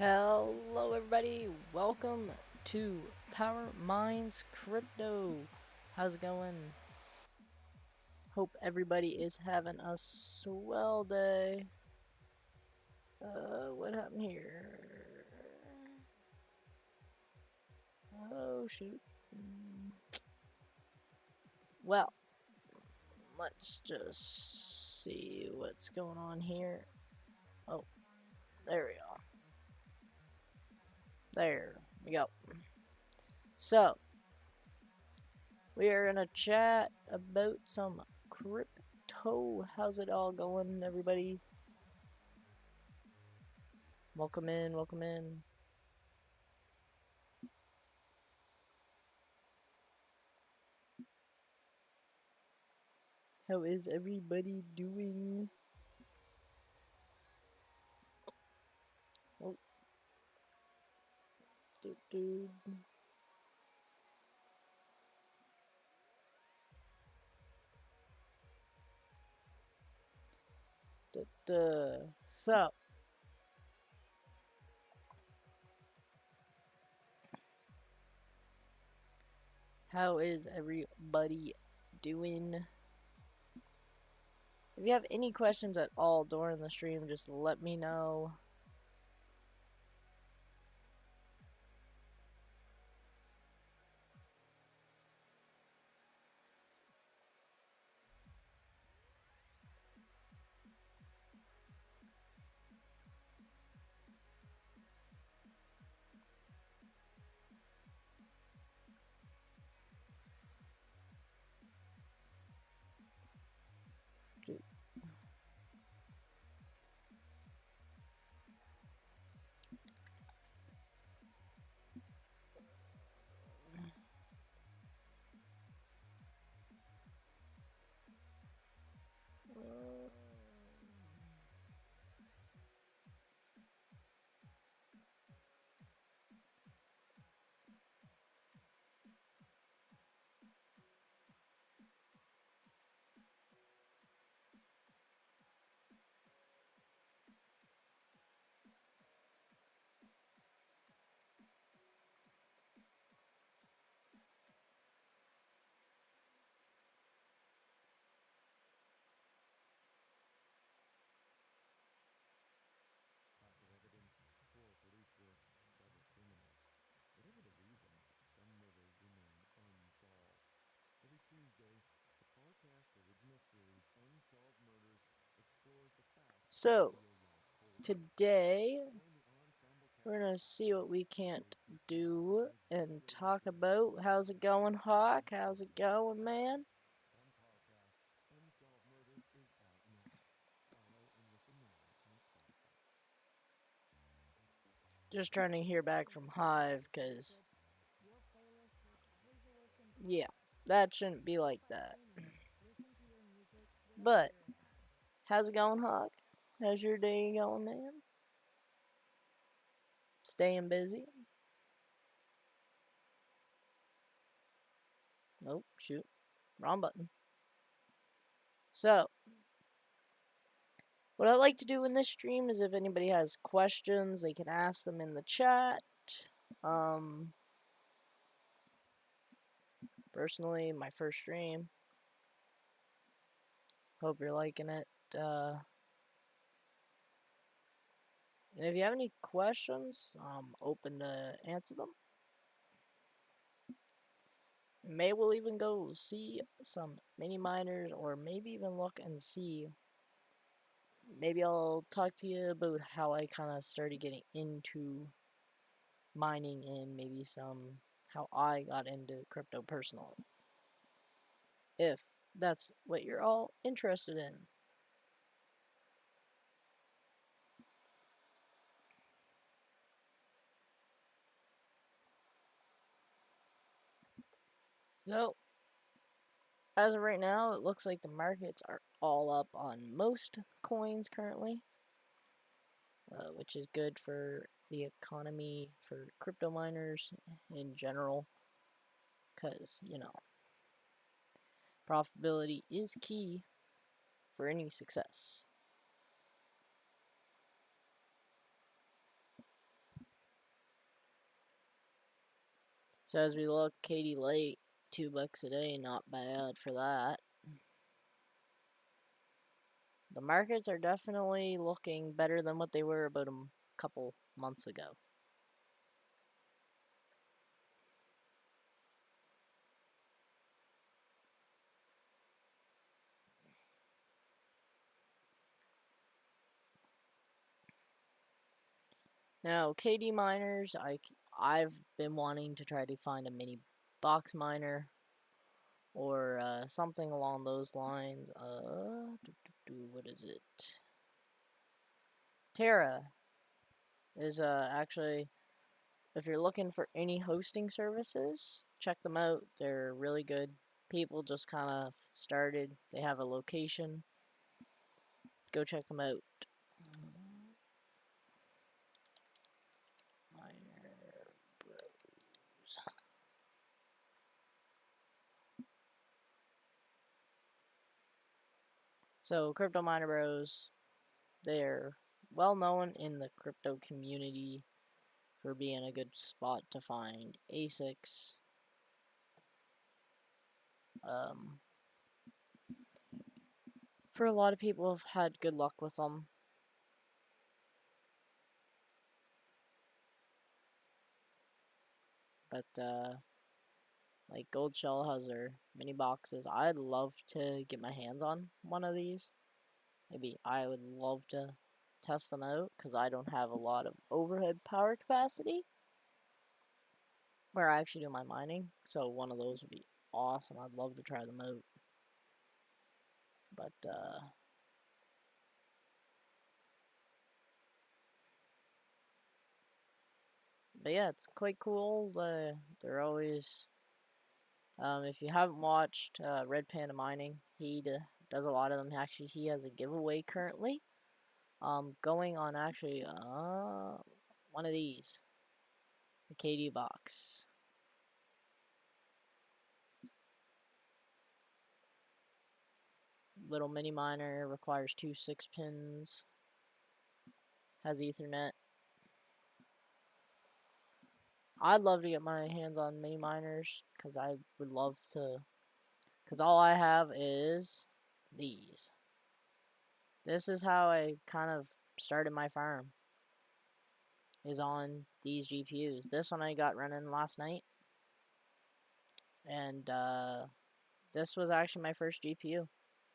Hello, everybody. Welcome to Power Minds Crypto. How's it going? Hope everybody is having a swell day. What happened here? Oh, shoot. Well, let's just see what's going on here. Oh, there we go. There we go. So, we are gonna chat about some crypto. How's it all going, everybody? Welcome in, welcome in. How is everybody doing? Oh, dude. So, how is everybody doing? If you have any questions at all during the stream, just let me know. So, today we're gonna see what we can't do and talk about. How's it going, Hawk? How's it going, man? Just trying to hear back from Hive, because, yeah, that shouldn't be like that. But, how's it going, Hawk? How's your day going, man? Staying busy? Nope, shoot. Wrong button. So, what I like to do in this stream is if anybody has questions, they can ask them in the chat. Um, Personally, my first stream. Hope you're liking it. And if you have any questions, I'm open to answer them. Maybe we'll even go see some mini miners, or maybe even look and see. Maybe I'll talk to you about how I kind of started getting into mining and maybe some how I got into crypto personally. If that's what you're all interested in. So, as of right now, it looks like the markets are all up on most coins currently, which is good for the economy, for crypto miners in general, because, profitability is key for any success. So as we look, Katie Lake, $2 a day, not bad for that. The markets are definitely looking better than what they were about a couple months ago. Now, KD miners, I've been wanting to try to find a mini box miner or something along those lines. What is it? Terra is actually, if you're looking for any hosting services, check them out. They're really good. People just kind of started. They have a location. Go check them out. Miner Bros. So, Crypto Miner Bros, they're well known in the crypto community for being a good spot to find ASICs. For a lot of people have had good luck with them. But like Gold Shell has their mini boxes. I'd love to get my hands on one of these. Maybe I would love to test them out because I don't have a lot of overhead power capacity where I actually do my mining. So one of those would be awesome. I'd love to try them out. But yeah, it's quite cool. They're always if you haven't watched Red Panda Mining, he does a lot of them. Actually, he has a giveaway currently. Going on actually one of these, the KD box. Little mini miner, requires 2 6-pins. Has Ethernet. I'd love to get my hands on mini miners because I would love to. Because all I have is these. This is how I kind of started my farm. Is on these GPUs. This one I got running last night. And this was actually my first GPU.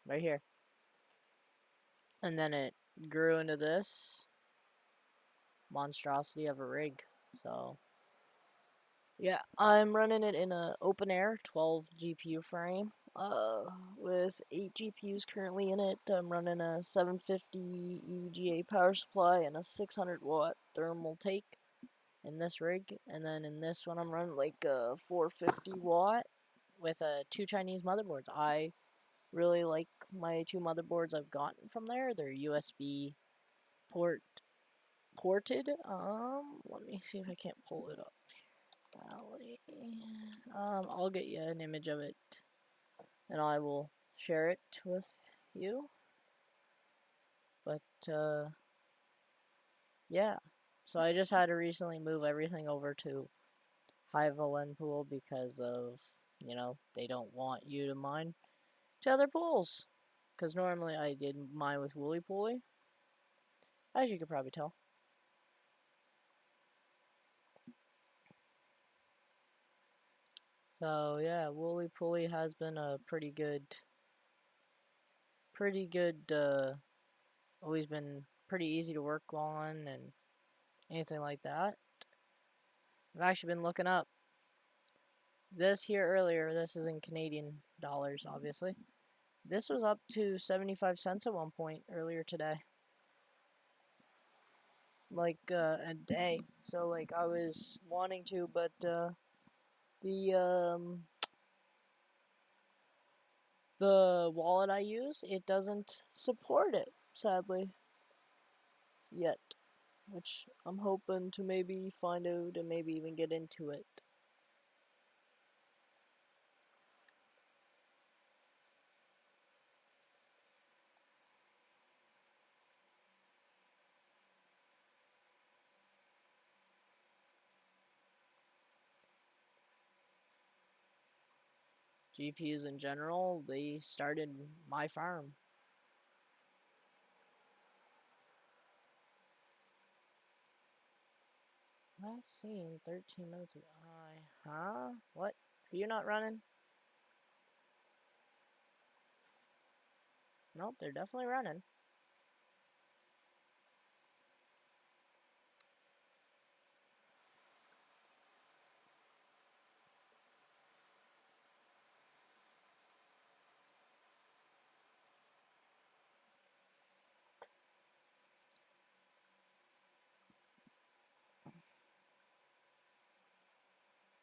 Right here. And then it grew into this monstrosity of a rig. So yeah, I'm running it in a open air 12 GPU frame with 8 GPUs currently in it. I'm running a 750 UGA power supply and a 600 watt thermal take in this rig, and then in this one I'm running like a 450 watt with 2 Chinese motherboards. I really like my 2 motherboards I've gotten from there. They're USB ported. Let me see if I can't pull it up. I'll get you an image of it, and I will share it with you. But yeah. So I just had to recently move everything over to Hive ON Pool because of, they don't want you to mine to other pools. Because normally I did mine with Wooly Pooly, as you could probably tell. So yeah, Wooly Pooly has been a pretty good, always been pretty easy to work on and anything like that. I've actually been looking up this here earlier. This is in Canadian dollars, obviously. This was up to 75 cents at one point earlier today. Like a day. So like I was wanting to, but the wallet I use, it doesn't support it, sadly, yet. Which I'm hoping to maybe find out and maybe even get into it. GPUs in general, they started my farm. Last seen 13 minutes ago. Huh? What? Are you not running? Nope, they're definitely running.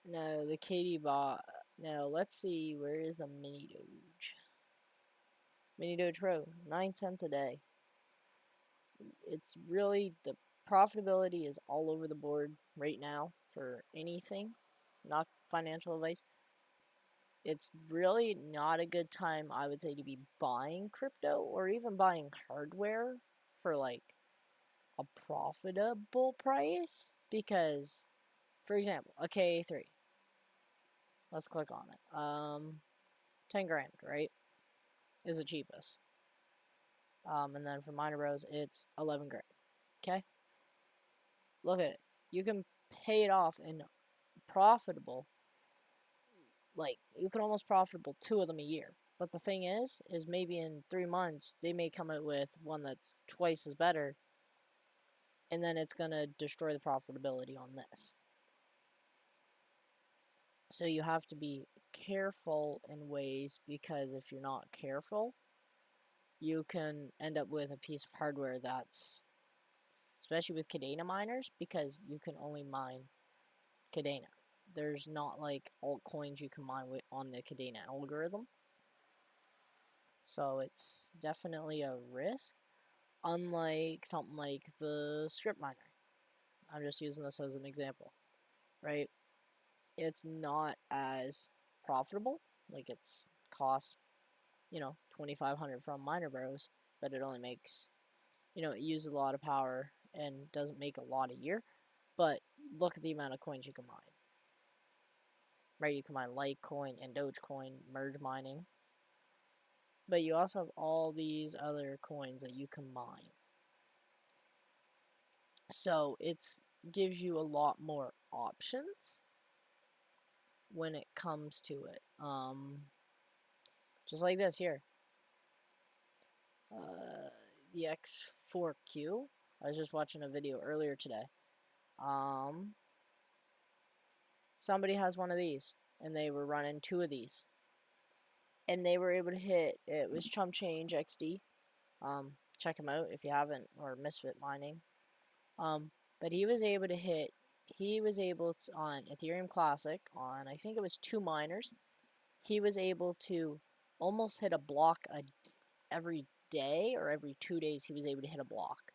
No, the KD bot. No, let's see. Where is the mini Doge? Mini Doge Pro, 9 cents a day. It's really, the profitability is all over the board right now for anything, not financial advice. It's really not a good time, I would say, to be buying crypto or even buying hardware for like a profitable price, because, for example, a KA3. Let's click on it. 10 grand, right? Is the cheapest. And then for Miner Bros, it's 11 grand. Okay? Look at it. You can pay it off in profitable, like, you can almost profitable 2 of them a year. But the thing is maybe in 3 months, they may come out with one that's twice as better, and then it's gonna destroy the profitability on this. So you have to be careful in ways, because if you're not careful, you can end up with a piece of hardware that's, especially with Kadena miners, because you can only mine Kadena. There's not like altcoins you can mine with on the Kadena algorithm. So it's definitely a risk, unlike something like the Scrypt miner. I'm just using this as an example, right? It's not as profitable. Like, it's costs, 2,500 from Miner Bros, but it only makes, it uses a lot of power and doesn't make a lot a year. But look at the amount of coins you can mine. Right, you can mine Litecoin and Dogecoin, merge mining. But you also have all these other coins that you can mine. So it gives you a lot more options when it comes to it. Just like this here. The X4Q. I was just watching a video earlier today. Somebody has one of these, and they were running 2 of these. And they were able to hit, it was Chump Change XD. Check him out if you haven't, or Misfit Mining. But he was able to, on Ethereum Classic, on I think it was 2 miners, he was able to almost hit a block every day, or every 2 days he was able to hit a block.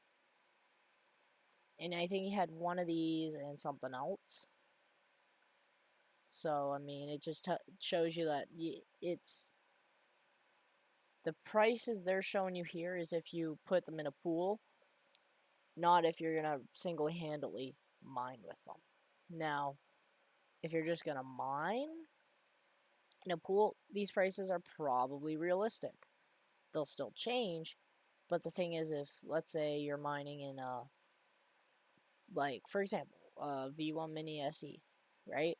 And I think he had one of these and something else. So, I mean, it just shows you that it's, the prices they're showing you here is if you put them in a pool, not if you're going to single-handedly mine with them. Now, if you're just going to mine in a pool, these prices are probably realistic. They'll still change, but the thing is, if, let's say, you're mining in a, like, for example, V1 Mini SE, right?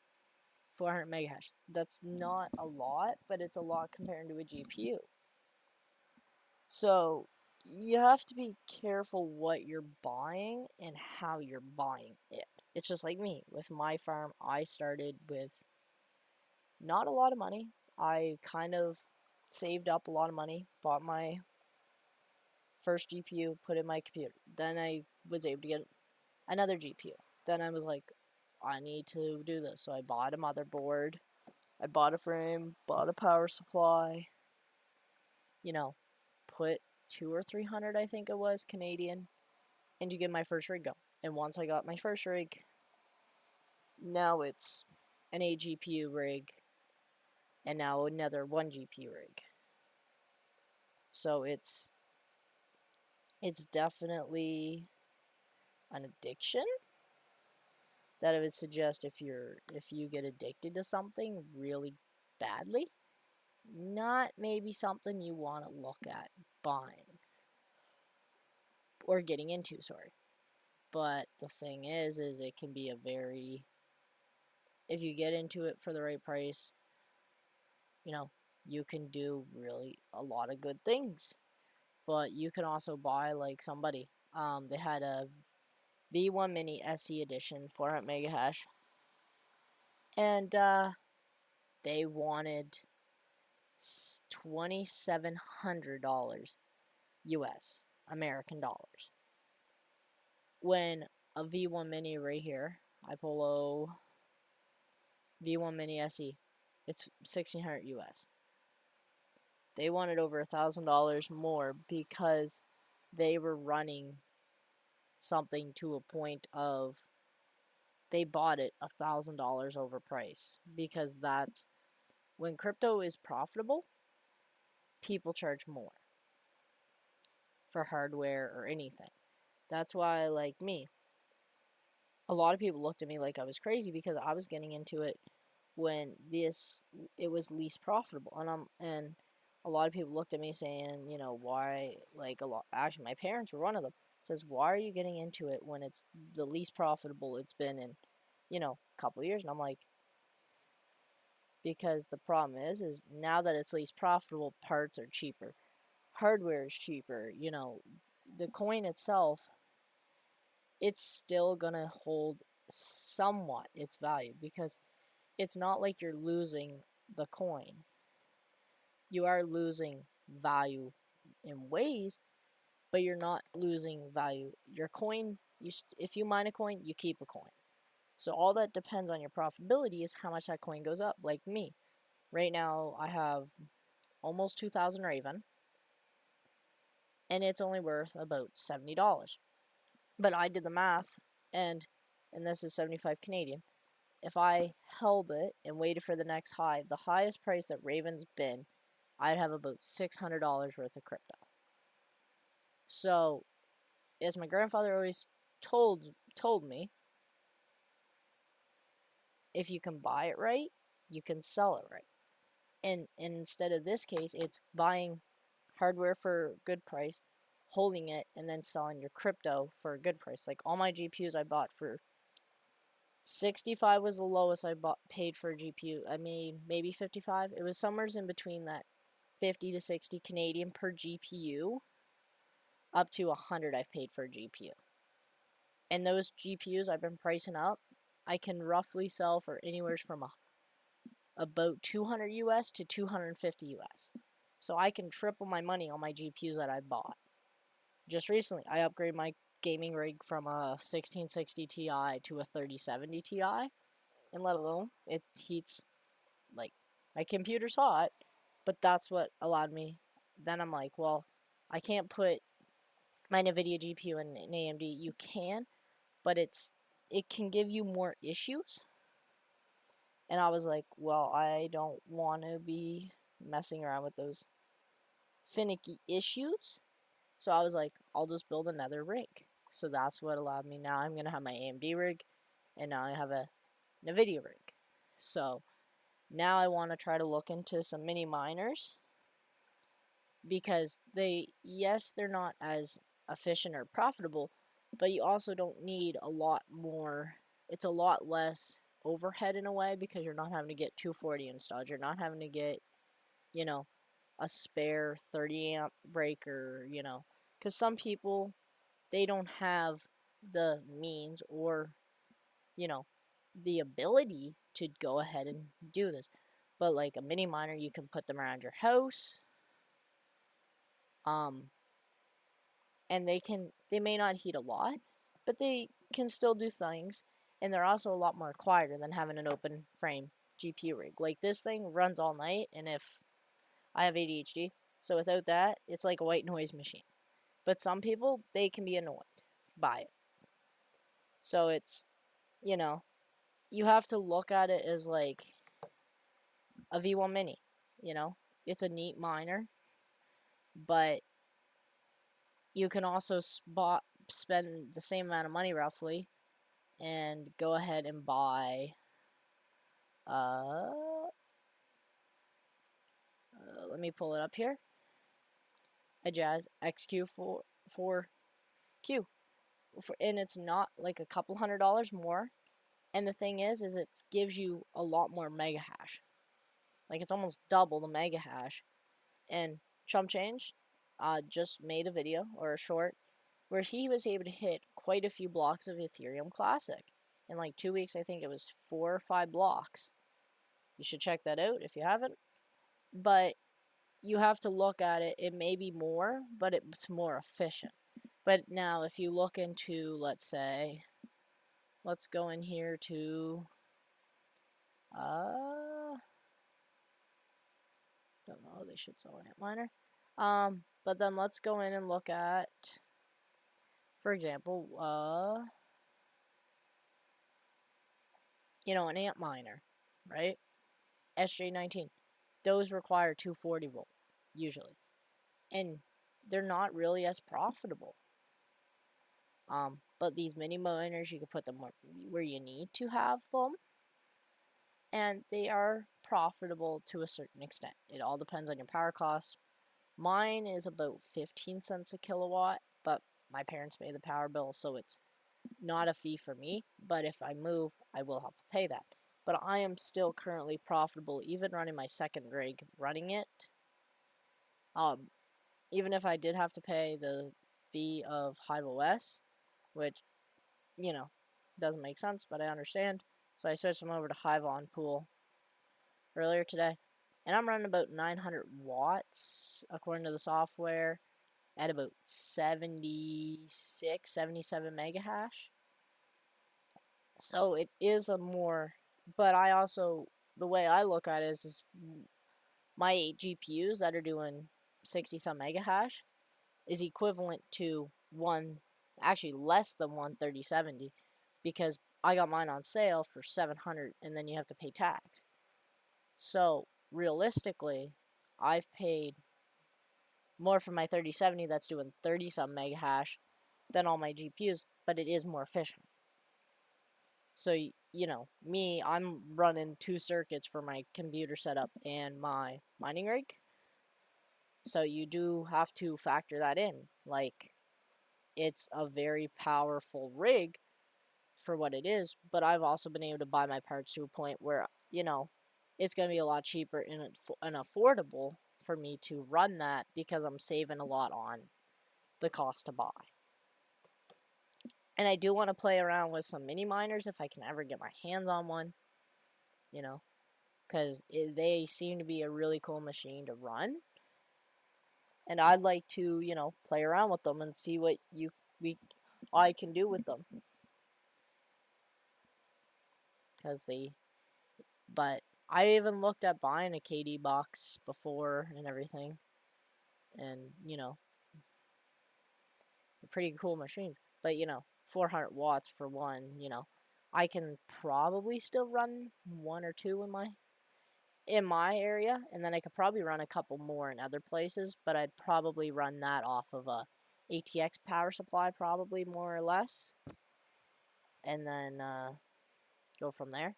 400 megahash. That's not a lot, but it's a lot compared to a GPU. So you have to be careful what you're buying and how you're buying it. It's just like me. With my farm, I started with not a lot of money. I kind of saved up a lot of money, bought my first GPU, put it in my computer. Then I was able to get another GPU. Then I was like, I need to do this. So I bought a motherboard, I bought a frame, bought a power supply, put 200 or 300, I think it was, Canadian, and to get my first rig going. And once I got my first rig, now it's an 8 GPU rig, and now another 1 GPU rig. So it's definitely an addiction that I would suggest if you get addicted to something really badly, not maybe something you want to look at buying or getting into, sorry. But the thing is it can be a very, if you get into it for the right price, you know, you can do really a lot of good things. But you can also buy like somebody. They had a V1 Mini SE edition, 400 mega hash, and they wanted $2,700 US, American dollars. When a V1 Mini right here, iPolo V1 Mini SE, it's 1,600 US. They wanted over $1,000 more because they were running something to a point of they bought it $1,000 overpriced, because that's when crypto is profitable, people charge more for hardware or anything. That's why, like me, a lot of people looked at me like I was crazy because I was getting into it when it was least profitable, and a lot of people looked at me saying, you know, why, like, a lot, actually my parents were one of them, says, why are you getting into it when it's the least profitable it's been in, you know, a couple of years? And I'm like, because the problem is now that it's least profitable, parts are cheaper, hardware is cheaper, you know, the coin itself, it's still gonna hold somewhat its value, because it's not like you're losing the coin. You are losing value in ways, but you're not losing value. Your coin, if you mine a coin, you keep a coin. So all that depends on your profitability is how much that coin goes up. Like me, right now I have almost 2,000 Raven, and it's only worth about $70. But I did the math, and this is 75 Canadian. If I held it and waited for the next high, the highest price that Raven's been, I'd have about $600 worth of crypto. So, as my grandfather always told me, if you can buy it right, you can sell it right. And instead of this case, it's buying hardware for a good price, holding it, and then selling your crypto for a good price. Like all my GPUs I bought for 65 was the lowest I paid for a GPU. I mean, maybe 55. It was somewhere in between that 50 to 60 Canadian per GPU, up to 100 I've paid for a GPU. And those GPUs I've been pricing up, I can roughly sell for anywhere from about 200 US to 250 US. So I can triple my money on my GPUs that I bought. Just recently, I upgraded my gaming rig from a 1660 Ti to a 3070 Ti, and let alone it heats, like, my computer's hot, but that's what allowed me. Then I'm like, well, I can't put my NVIDIA GPU in an AMD. You can, but it can give you more issues. And I was like, well, I don't want to be messing around with those finicky issues. So I was like, I'll just build another rig. So that's what allowed me. Now I'm going to have my AMD rig, and now I have a NVIDIA rig. So now I want to try to look into some mini miners, because they're not as efficient or profitable, but you also don't need a lot more. It's a lot less overhead in a way, because you're not having to get 240 installed. You're not having to get, you know, a spare 30 amp breaker, you know, because some people, they don't have the means or, you know, the ability to go ahead and do this. But like a mini miner, you can put them around your house. And they may not heat a lot, but they can still do things, and they're also a lot more quieter than having an open frame GPU rig. Like this thing runs all night, and if I have ADHD, so without that, it's like a white noise machine. But some people, they can be annoyed by it. So it's, you know, you have to look at it as like a V1 Mini, you know? It's a neat miner, but you can also spend the same amount of money roughly and go ahead and buy let me pull it up here. A Jazz XQ4Q. And it's not like a couple $100 more. And the thing is it gives you a lot more mega hash. Like, it's almost double the mega hash. And Chump Change just made a video, or a short, where he was able to hit quite a few blocks of Ethereum Classic. In like 2 weeks, I think it was 4 or 5 blocks. You should check that out if you haven't. But you have to look at it. It may be more, but it's more efficient. But now, if you look into, let's say, let's go in here to, don't know, they should sell an Antminer. But then let's go in and look at, for example, an Antminer, right? SJ19. Those require 240 volt, usually. And they're not really as profitable. But these mini miners, you can put them where you need to have them. And they are profitable to a certain extent. It all depends on your power cost. Mine is about 15 cents a kilowatt, but my parents pay the power bill, so it's not a fee for me. But if I move, I will have to pay that. But I am still currently profitable, even running my second rig, running it. Even if I did have to pay the fee of HiveOS, which, doesn't make sense, but I understand. So I switched them over to HiveOnPool earlier today. And I'm running about 900 watts, according to the software, at about 76, 77 mega hash. So it is a more, but I also, the way I look at it is my 8 GPUs that are doing 60 some mega hash is equivalent to actually less than one 3070, because I got mine on sale for 700, and then you have to pay tax. So realistically, I've paid more for my 3070 that's doing 30 some mega hash than all my GPUs, but it is more efficient. So, me, I'm running 2 circuits for my computer setup and my mining rig. So you do have to factor that in. Like, it's a very powerful rig for what it is, but I've also been able to buy my parts to a point where, it's going to be a lot cheaper and affordable for me to run that, because I'm saving a lot on the cost to buy. And I do want to play around with some mini miners if I can ever get my hands on one, because they seem to be a really cool machine to run. And I'd like to, play around with them and see what I can do with them. But I even looked at buying a KD box before and everything. And, they're pretty cool machines. But, 400 watts for one, I can probably still run 1 or 2 in my area, and then I could probably run a couple more in other places, but I'd probably run that off of a ATX power supply, probably, more or less, and then go from there.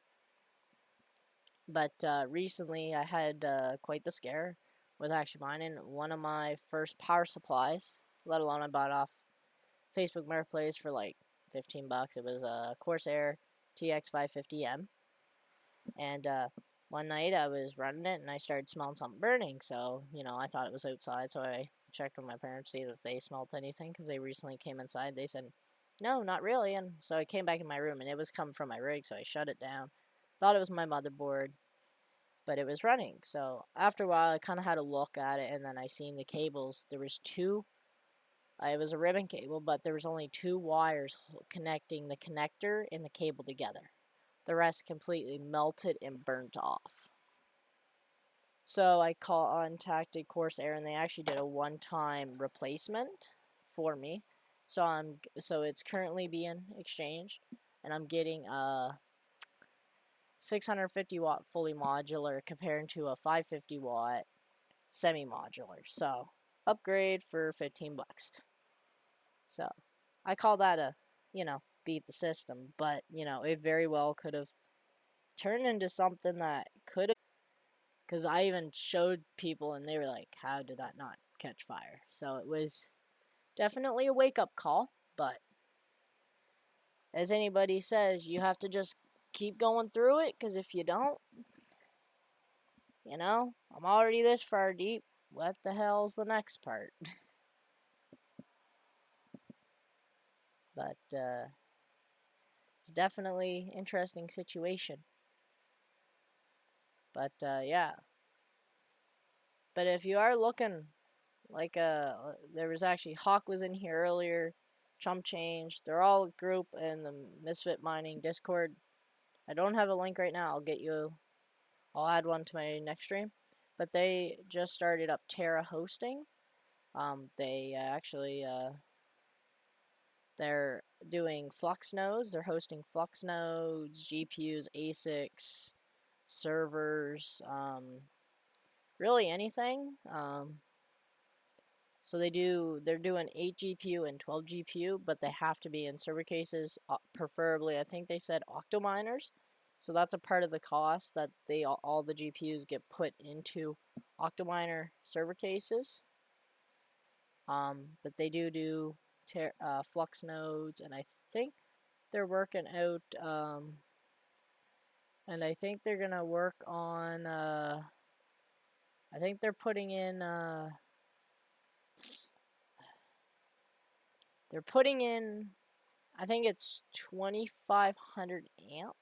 But recently I had quite the scare with actually mining one of my first power supplies, let alone I bought off Facebook Marketplace for like $15. It was a Corsair TX550M, and one night I was running it and I started smelling something burning. So, I thought it was outside, so I checked with my parents to see if they smelled anything, because they recently came inside. They said, no, not really. And so I came back in my room and it was coming from my rig, so I shut it down. Thought it was my motherboard, but it was running. So after a while, I kind of had a look at it, and then I seen the cables. There was 2. It was a ribbon cable, but there was only 2 wires connecting the connector and the cable together. The rest completely melted and burnt off. So I contacted Corsair, and they actually did a one-time replacement for me. So it's currently being exchanged, and I'm getting a 650 watt fully modular compared to a 550 watt semi-modular. So upgrade for $15. So I call that a, beat the system, but, it very well could have turned into something that could have. Because I even showed people and they were like, how did that not catch fire? So it was definitely a wake-up call, but as anybody says, you have to just keep going through it, because if you don't, I'm already this far deep. What the hell's the next part? But it's definitely interesting situation. But yeah. But if you are looking like there was actually Hawk was in here earlier, Chump Change. They're all a group in the Misfit Mining Discord. I don't have a link right now. I'll add one to my next stream. But they just started up Terra hosting. They actually they're doing Flux nodes. They're hosting Flux nodes, GPUs, ASICs, servers, really anything. So they're doing 8 GPU and 12 GPU, but they have to be in server cases, preferably, I think they said octominers. So that's a part of the cost, that all the GPUs get put into octominer server cases. But they do Flux nodes, and I think they're working out, and I think they're gonna work on, I think they're putting in, I think it's 2500 amp,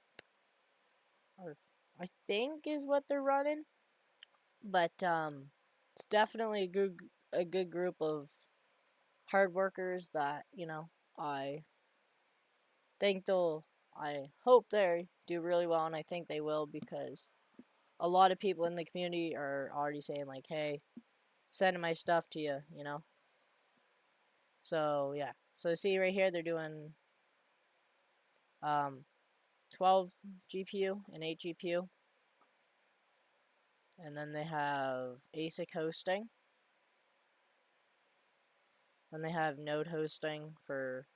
or I think is what they're running. But it's definitely a good group of hard workers that I I hope they do really well, and I think they will, because a lot of people in the community are already saying like, hey, sending my stuff to you, So yeah, so see right here they're doing 12 GPU and 8 GPU, and then they have ASIC hosting. Then they have node hosting for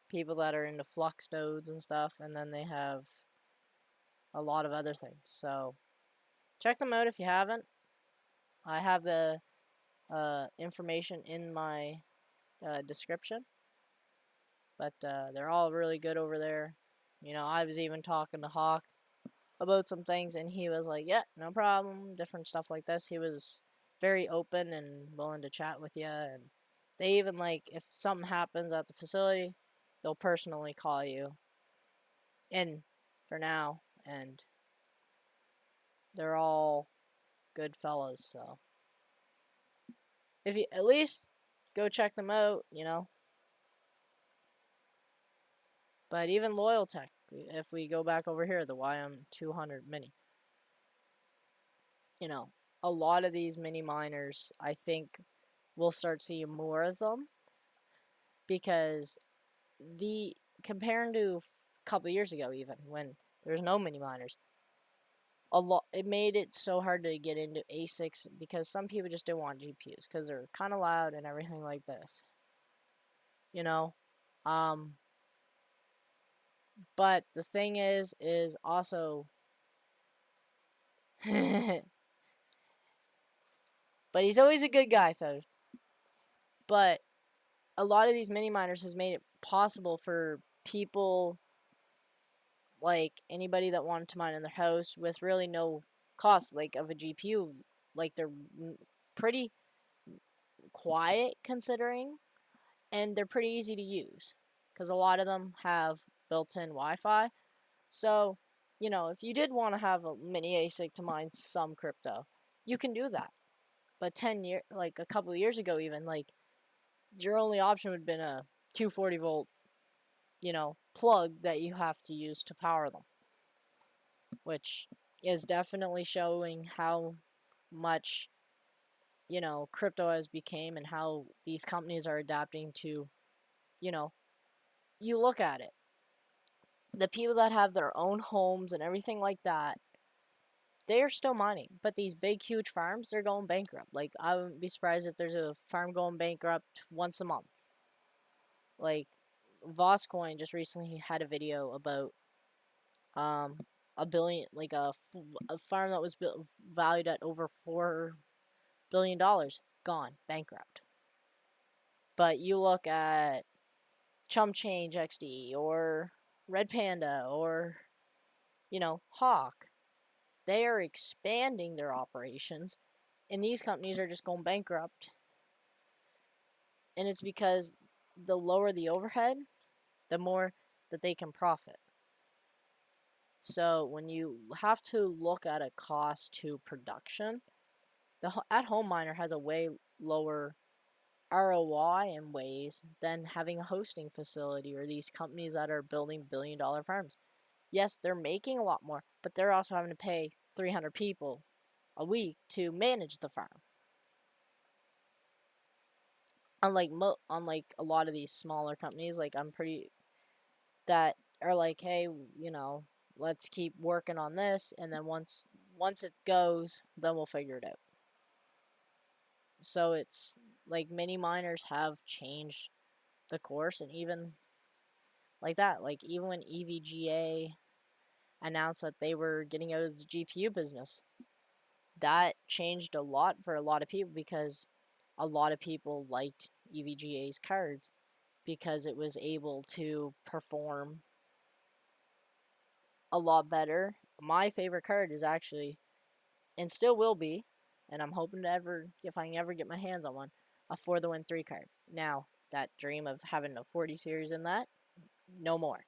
people that are into Flux nodes and stuff, and then they have a lot of other things. So check them out if you haven't. I have the information in my description, but they're all really good over there. I was even talking to Hawk about some things, and he was like, yeah, no problem, different stuff like this. He was very open and willing to chat with you, and they even, like, if something happens at the facility, they'll personally call you in for now, and they're all good fellas. So if you at least go check them out, But even Loyaltech, if we go back over here, the YM200 Mini, a lot of these mini miners, I think we'll start seeing more of them, because comparing to a couple years ago, even when there's no mini miners, it made it so hard to get into ASICs, because some people just didn't want GPUs because they're kind of loud and everything like this. But the thing is also but he's always a good guy, though. But a lot of these mini miners has made it possible for people, like anybody that wanted to mine in their house, with really no cost, like of a GPU. Like, they're pretty quiet considering, and they're pretty easy to use, because a lot of them have built-in Wi-Fi. So, if you did want to have a mini ASIC to mine some crypto, you can do that. But a couple of years ago, even, like, your only option would have been a 240 volt, plug that you have to use to power them, which is definitely showing how much, crypto has become, and how these companies are adapting to, you look at it. The people that have their own homes and everything like that, they are still mining. But these big, huge farms, they're going bankrupt. Like, I wouldn't be surprised if there's a farm going bankrupt once a month. Like, Voscoin just recently had a video about a billion, like a farm that was valued at over $4 billion, gone, bankrupt. But you look at Chump Change XD or Red Panda or, Hawk, they are expanding their operations, and these companies are just going bankrupt. And it's because the lower the overhead, the more that they can profit. So when you have to look at a cost to production, the at-home miner has a way lower ROI in ways than having a hosting facility or these companies that are building billion-dollar farms. Yes, they're making a lot more, but they're also having to pay 300 people a week to manage the farm. Unlike a lot of these smaller companies, like that are like, hey, let's keep working on this, and then once it goes, then we'll figure it out. So it's like many miners have changed the course, and even like that, like even when EVGA announced that they were getting out of the GPU business, that changed a lot for a lot of people because a lot of people liked EVGA's cards because it was able to perform a lot better. My favorite card is actually, and still will be, and I'm hoping to if I can ever get my hands on one, a For the Win 3 card. Now, that dream of having a 40 series in that, no more.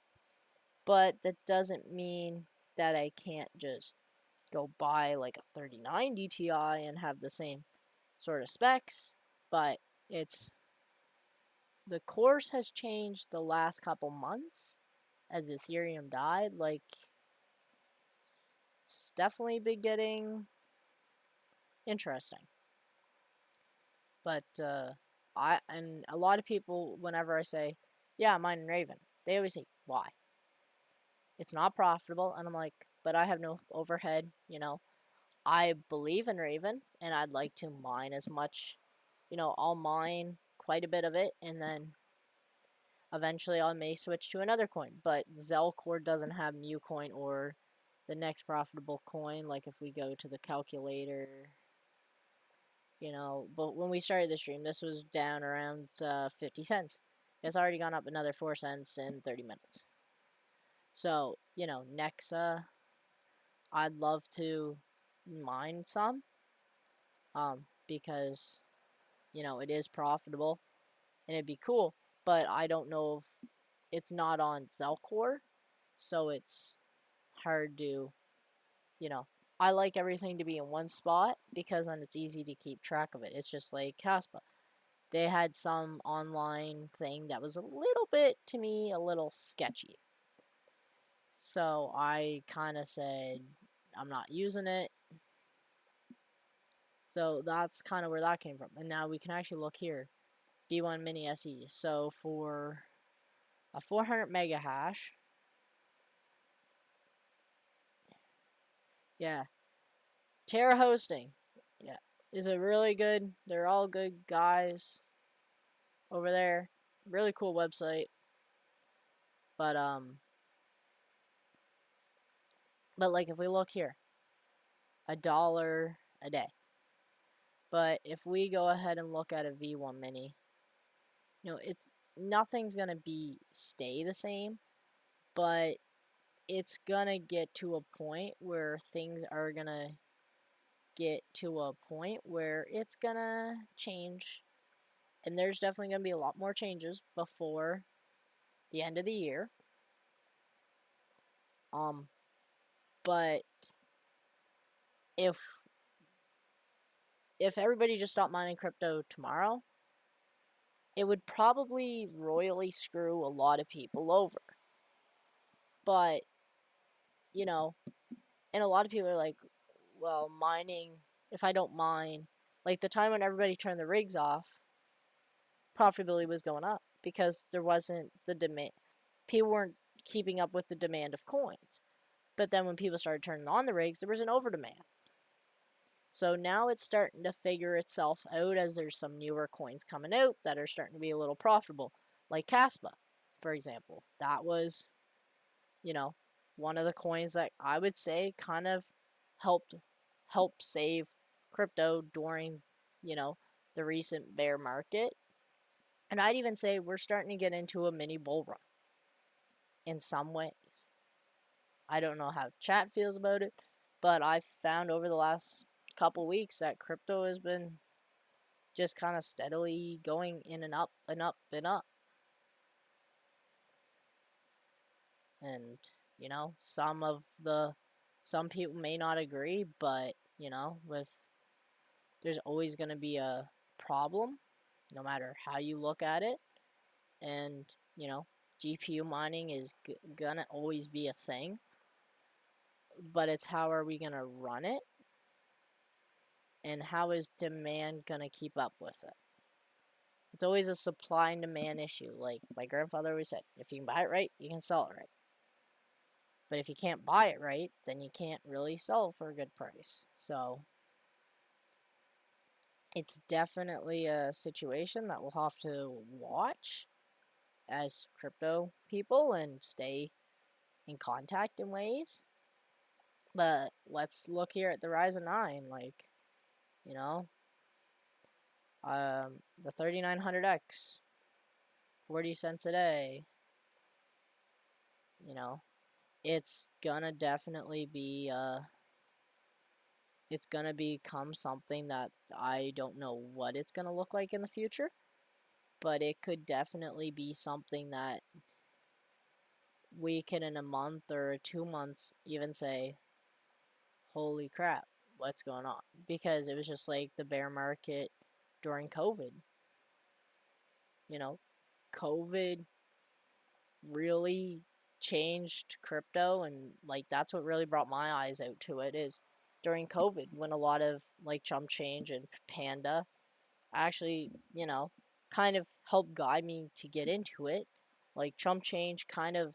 But that doesn't mean that I can't just go buy like a 3090 Ti and have the same sort of specs, but the course has changed the last couple months as Ethereum died. Like, it's definitely been getting interesting. But and a lot of people, whenever I say, yeah, I'm mining Raven, they always say, why? It's not profitable, and I'm like, but I have no overhead, I believe in Raven, and I'd like to mine as much, I'll mine quite a bit of it, and then eventually I may switch to another coin. But Zelcore doesn't have MuCoin or the next profitable coin, like if we go to the calculator, but when we started the stream, this was down around 50 cents. It's already gone up another 4 cents in 30 minutes. So, Nexa, I'd love to mine some, because, it is profitable, and it'd be cool, but I don't know if it's not on Zelcore, so it's hard to, I like everything to be in one spot because then it's easy to keep track of it. It's just like Caspa. They had some online thing that was a little bit, to me, a little sketchy. So I kind of said, I'm not using it. So that's kind of where that came from. And now we can actually look here. V1 Mini SE. So for a 400 mega hash, yeah, Terra Hosting, yeah, is a really good. They're all good guys over there. Really cool website. But like if we look here, $1 a day. But if we go ahead and look at a V1 Mini, it's nothing's gonna stay the same, but it's gonna get to a point where things are gonna get to a point where it's gonna change, and there's definitely gonna be a lot more changes before the end of the year. But if everybody just stopped mining crypto tomorrow, it would probably royally screw a lot of people over. But, and a lot of people are like, well, mining, if I don't mine, like the time when everybody turned the rigs off, profitability was going up because there wasn't the demand. People weren't keeping up with the demand of coins. But then when people started turning on the rigs, there was an over demand. So now it's starting to figure itself out as there's some newer coins coming out that are starting to be a little profitable. Like Caspa, for example. That was, one of the coins that I would say kind of helped save crypto during, you know, the recent bear market. And I'd even say we're starting to get into a mini bull run in some ways. I don't know how chat feels about it, but I've found over the last couple weeks that crypto has been just kind of steadily going in and up and up and up. And, you know, some people may not agree, but, you know, there's always going to be a problem no matter how you look at it. And, you know, GPU mining is gonna always be a thing, but it's how are we gonna run it, and how is demand gonna keep up with it? It's always a supply and demand issue. Like my grandfather always said, if you can buy it right, you can sell it right. But if you can't buy it right, then you can't really sell for a good price. So it's definitely a situation that we'll have to watch as crypto people and stay in contact in ways. But let's look here at the Ryzen 9, like, you know, the 3900X, 40 cents a day, you know, it's gonna definitely be, it's gonna become something that I don't know what it's gonna look like in the future, but it could definitely be something that we can in a month or 2 months even say, holy crap, what's going on? Because it was just like the bear market during COVID. You know, COVID really changed crypto, and like that's what really brought my eyes out to it is during COVID when a lot of like Chump Change and Panda actually, you know, kind of helped guide me to get into it. Like Chump Change kind of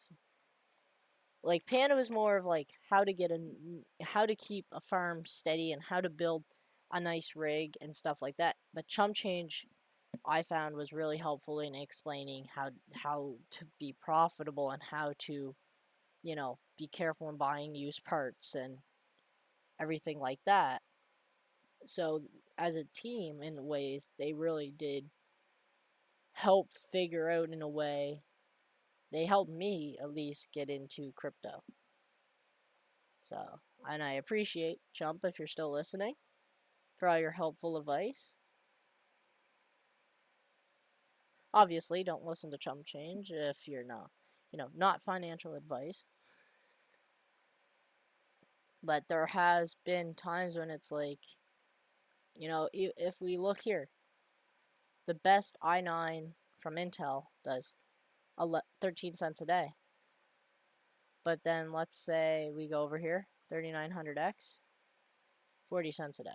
like Panda was more of like how to keep a farm steady and how to build a nice rig and stuff like that. But Chump Change I found was really helpful in explaining how to be profitable and how to, you know, be careful in buying used parts and everything like that. So as a team in ways they really did help figure out in a way they helped me at least get into crypto. So, and I appreciate Chump if you're still listening for all your helpful advice. Obviously, don't listen to Chump Change if you're not, you know, not financial advice. But there has been times when it's like, you know, if we look here, the best i9 from Intel does 13 cents a day. But then let's say we go over here, 3900X, 40 cents a day.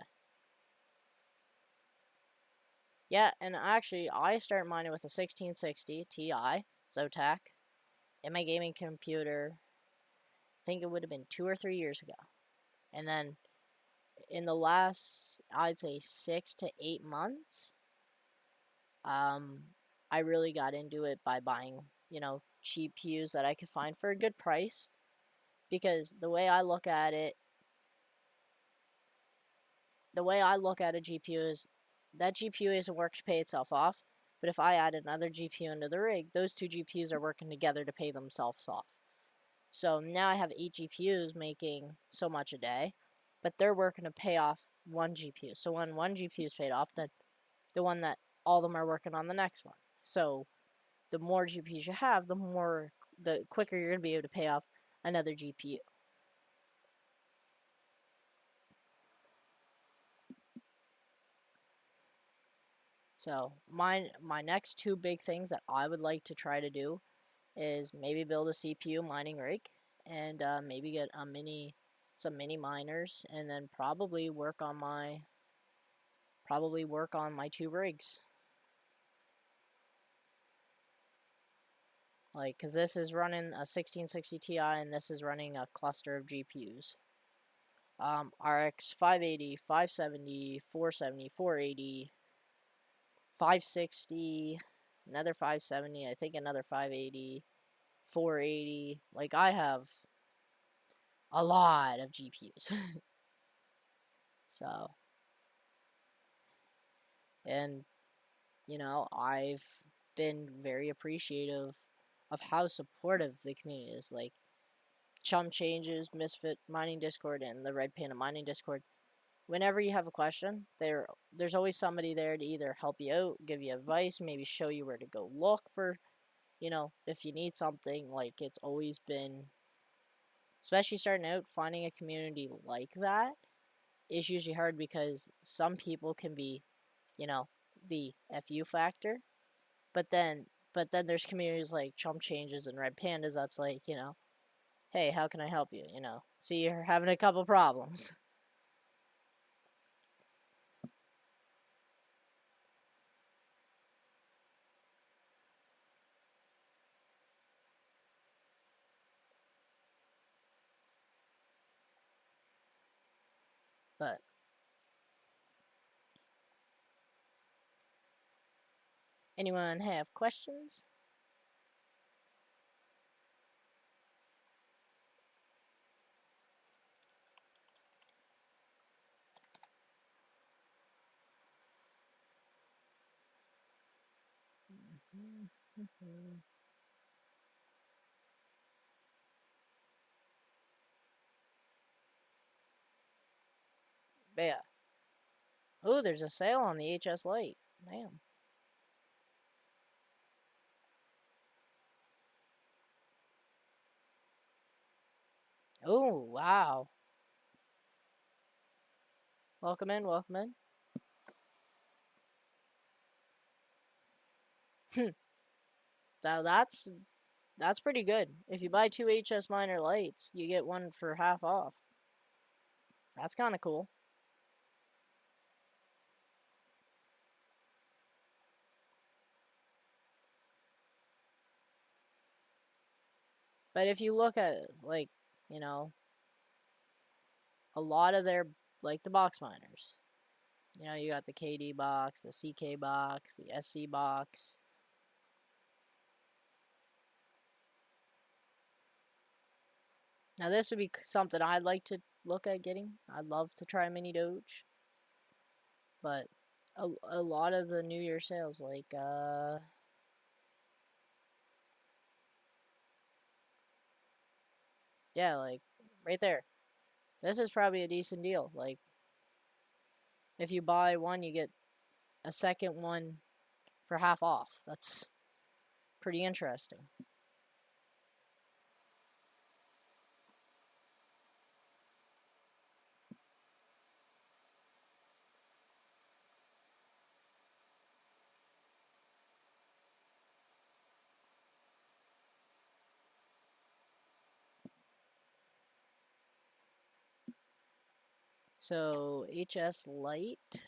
Yeah, and actually, I start mining with a 1660 Ti Zotac in my gaming computer. I think it would have been 2 or 3 years ago. And then in the last, I'd say 6 to 8 months, I really got into it by buying, you know, cheap GPUs that I could find for a good price. Because the way I look at it, a GPU is that GPU isn't work to pay itself off. But if I add another GPU into the rig, those two GPUs are working together to pay themselves off. So now I have 8 GPUs making so much a day, but they're working to pay off one GPU. So when one GPU is paid off, then the one that all of them are working on the next one. So the more GPUs you have, the quicker you're going to be able to pay off another GPU. So my next two big things that I would like to try to do is maybe build a CPU mining rig and maybe get some mini miners, and then probably work on my two rigs. Like, cause this is running a 1660 Ti and this is running a cluster of GPUs. RX 580, 570, 470, 480, 560, another 570, I think another 580, 480. Like, I have a lot of GPUs. So, and you know, I've been very appreciative of how supportive the community is. Like Chum Changes, Misfit Mining Discord, and the Red Panda Mining Discord. Whenever you have a question, there's always somebody there to either help you out, give you advice, maybe show you where to go look for, you know, if you need something. Like it's always been, especially starting out, finding a community like that is usually hard because some people can be, you know, the FU factor, but then there's communities like Chump Changes and Red Pandas that's like, you know, hey, how can I help you? You know, see you're having a couple problems. But anyone have questions? But yeah. Oh, there's a sale on the HS Lite. Damn. Oh, wow. Welcome in, welcome in. So that's pretty good. If you buy two HS Miner lights, you get one for half off. That's kind of cool. But if you look at like, you know, a lot of their like the box miners. You know, you got the KD box, the CK box, the SC box. Now this would be something I'd like to look at getting. I'd love to try mini Doge. But a lot of the New Year sales like yeah, like right there. This is probably a decent deal. Like if you buy one, you get a second one for half off. That's pretty interesting. So HS Lite.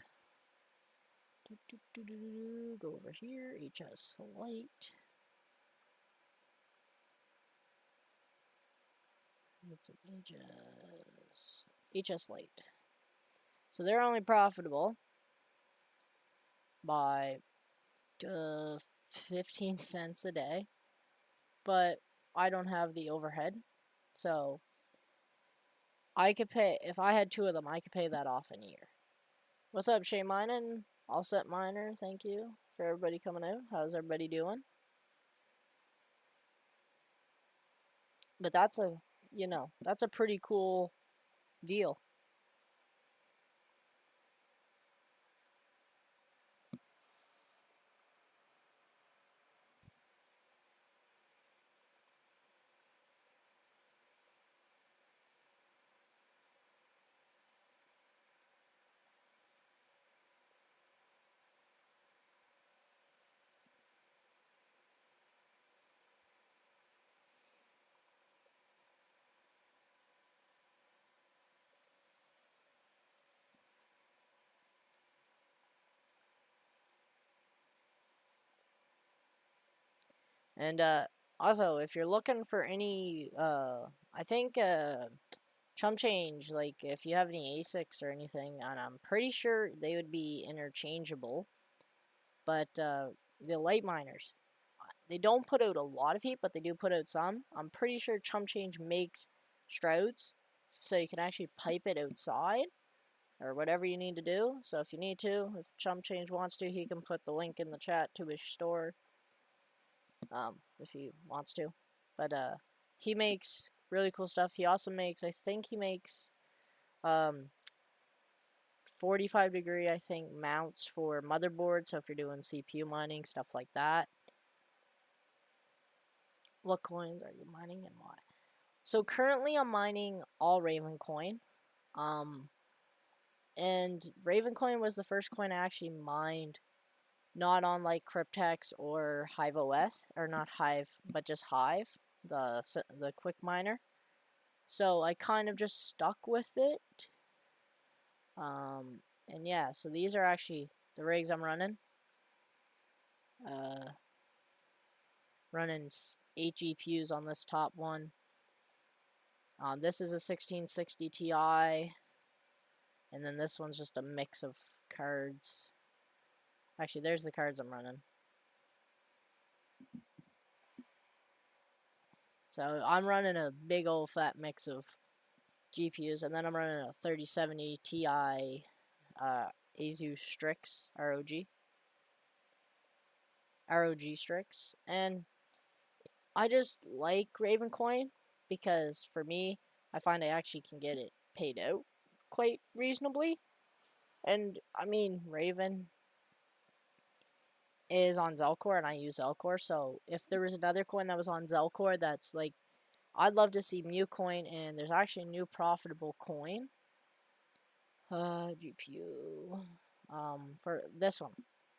Go over here. HS Lite. It's an HS Lite. So they're only profitable by 15 cents a day, but I don't have the overhead. So I could pay, if I had two of them, I could pay that off in a year. What's up, Shay Minin? All set miner, thank you for everybody coming out. How's everybody doing? But that's a, you know, that's a pretty cool deal. And also, if you're looking for any, I think chump change, like if you have any ASICs or anything, and I'm pretty sure they would be interchangeable. But the light miners, they don't put out a lot of heat, but they do put out some. I'm pretty sure chump change makes Strouds, so you can actually pipe it outside or whatever you need to do. So if you need to, if Chump Change wants to, he can put the link in the chat to his store, if he wants to. But he makes really cool stuff. He also makes, I think he makes 45-degree, I think, mounts for motherboards. So if you're doing CPU mining, stuff like that. What coins are you mining and why? So currently I'm mining all Raven coin. And Raven coin was the first coin I actually mined, not on like Cryptex or Hive OS, or not Hive, but just Hive, the quick miner. So I kind of just stuck with it. And yeah, so these are actually the rigs I'm running. Running 8 GPUs on this top one. This is a 1660 Ti, and then this one's just a mix of cards. Actually, there's the cards I'm running. So I'm running a big old fat mix of GPUs, and then I'm running a 3070 Ti Asus Strix ROG Strix, and I just like Raven coin because for me, I find I actually can get it paid out quite reasonably. And I mean, Raven is on Zelcore, and I use Zelcore, so if there was another coin that was on Zelcore that's like, I'd love to see MuCoin, and there's actually a new profitable coin. GPU. For this one,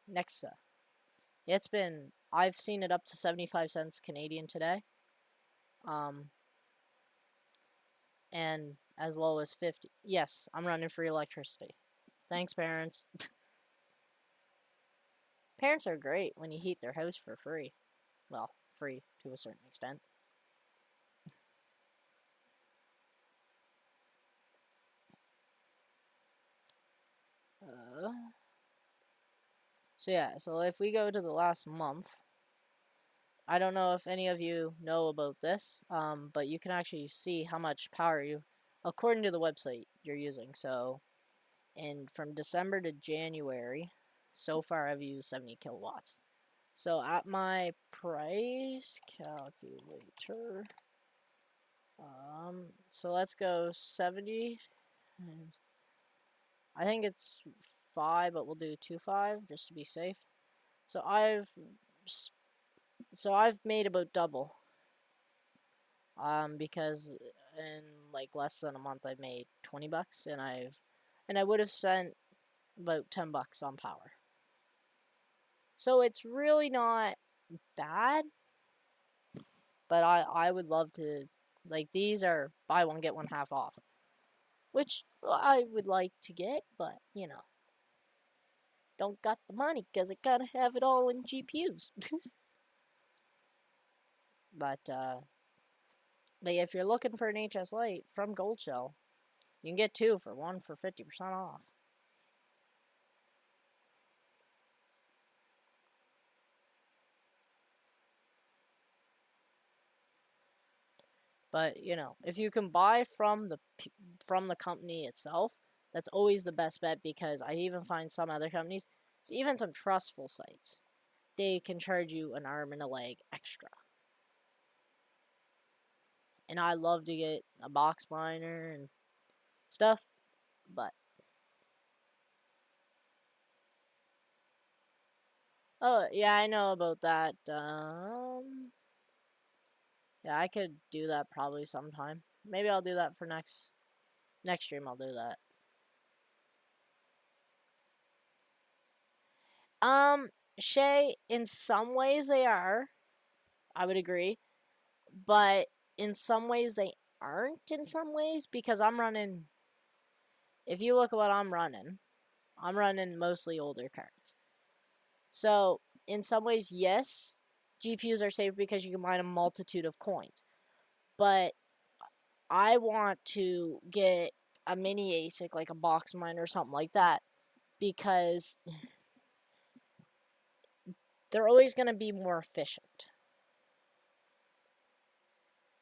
Nexa. I've seen it up to 75 cents Canadian today. And as low as 50. Yes, I'm running free electricity. Thanks, parents. Parents are great when you heat their house for free. Well, free to a certain extent. So yeah, so if we go to the last month, I don't know if any of you know about this, but you can actually see how much power according to the website, you're using. So, and from December to January, so far I've used 70 kilowatts. So at my price calculator, so let's go 70. I think it's 5, but we'll do 2.5 just to be safe. So I've made about double. Because in like less than a month I made 20 bucks, and I would have spent about 10 bucks on power. So it's really not bad, but I would love to, like, these are buy one get one half off, which I would like to get, but you know, don't got the money because I gotta have it all in GPUs. But if you're looking for an HS Lite from Goldshell, you can get 2 for 1 for 50% off. But you know, if you can buy from the company itself, that's always the best bet, because I even find some other companies, even some trustful sites, they can charge you an arm and a leg extra. And I love to get a box miner and stuff, but oh yeah, I know about that. Yeah, I could do that probably sometime. Maybe I'll do that for next stream. I'll do that. Shay, in some ways they are. I would agree. But in some ways they aren't in some ways, because I'm running, if you look at what I'm running mostly older cards. So in some ways, yes, GPUs are safe because you can mine a multitude of coins. But I want to get a mini ASIC, like a box miner or something like that, because they're always going to be more efficient.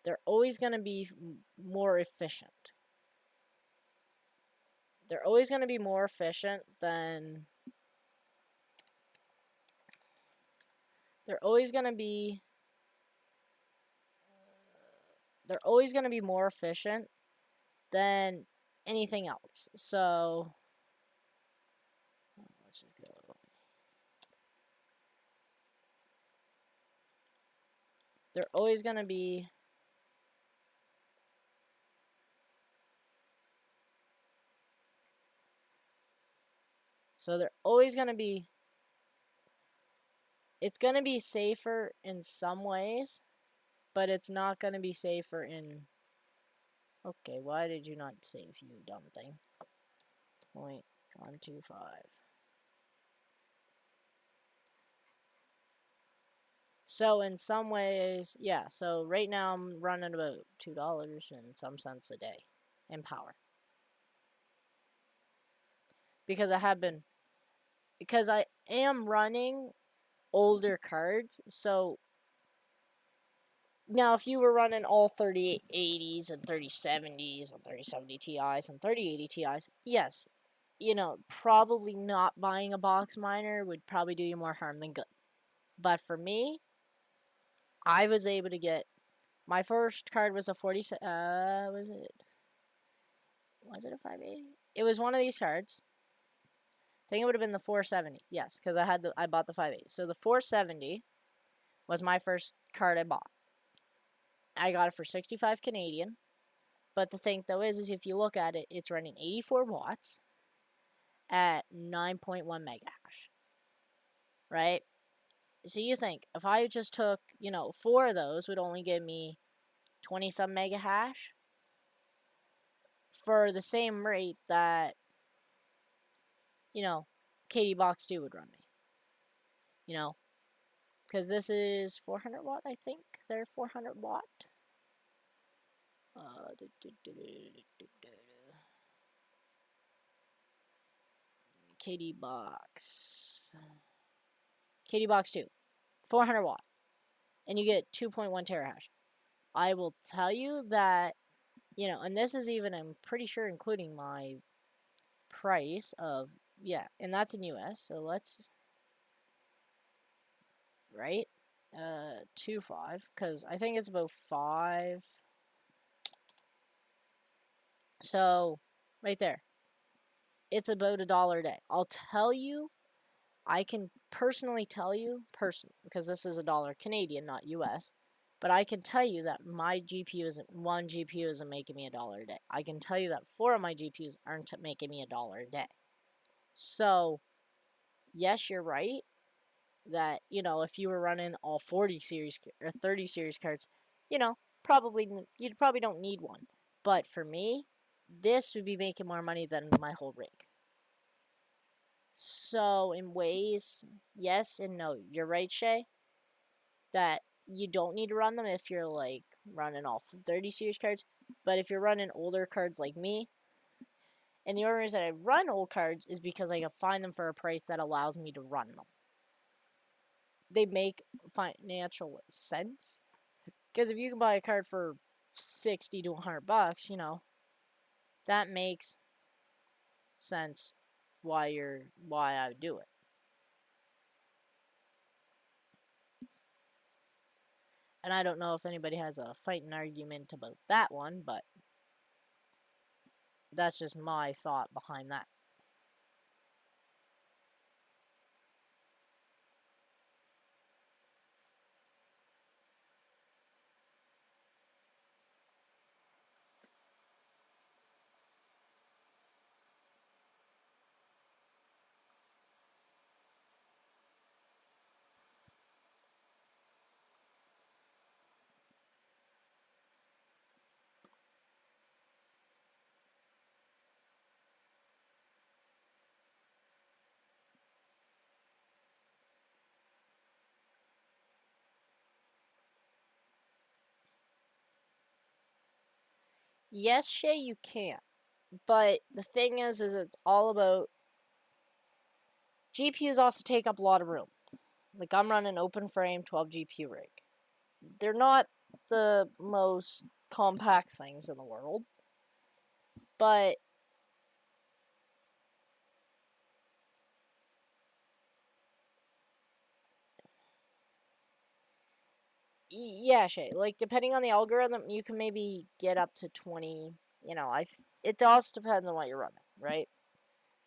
They're always going to be more efficient. they're always going to be more efficient than... They're always going to be... They're always going to be more efficient than anything else. So... Let's just go. They're always going to be... So they're always going to be... It's going to be safer in some ways, but it's not going to be safer in... Okay, why did you not save, you dumb thing? 0.125. So in some ways, yeah, so right now I'm running about $2 and some cents a day in power. Because I am running older cards, so now if you were running all 3080s and 3070s and 3070 Ti's and 3080 Ti's, yes, you know, probably not buying a box miner would probably do you more harm than good. But for me, I was able to get... My first card was a 40... was it a 580? It was one of these cards. I think it would have been the 470. Yes, because I bought the 580. So the 470 was my first card I bought. I got it for 65 Canadian. But the thing though is if you look at it, it's running 84 watts at 9.1 mega hash. Right? So you think, if I just took, 4 of those would only give me 20-some mega hash for the same rate that, KD Box 2 would run me. Because this is 400 watt, I think. They're 400 watt. KD Box 2. 400 watt. And you get 2.1 terahash. I will tell you that, and this is even, I'm pretty sure, including my price of, yeah, and that's in US, so let's, right? 2.5, because I think it's about 5. So, right there. It's about $1 a day. I'll tell you, I can personally tell you, because this is $1 Canadian, not US, but I can tell you that one GPU isn't making me $1 a day. I can tell you that 4 of my GPUs aren't making me $1 a day. So, yes, you're right that, if you were running all 40 series or 30 series cards, you probably don't need one. But for me, this would be making more money than my whole rig. So, in ways, yes and no. You're right, Shay, that you don't need to run them if you're, like, running all 30 series cards. But if you're running older cards like me, and the only reason I run old cards is because I can find them for a price that allows me to run them. They make financial sense. Because if you can buy a card for $60 to $100, that makes sense why I would do it. And I don't know if anybody has a fighting argument about that one, but that's just my thought behind that. Yes, Shay, you can. But the thing is it's all about... GPUs also take up a lot of room. Like, I'm running open frame 12 GPU rig. They're not the most compact things in the world. But Yeah, Shay. Like, depending on the algorithm, you can maybe get up to 20. You know, it also depends on what you're running, right?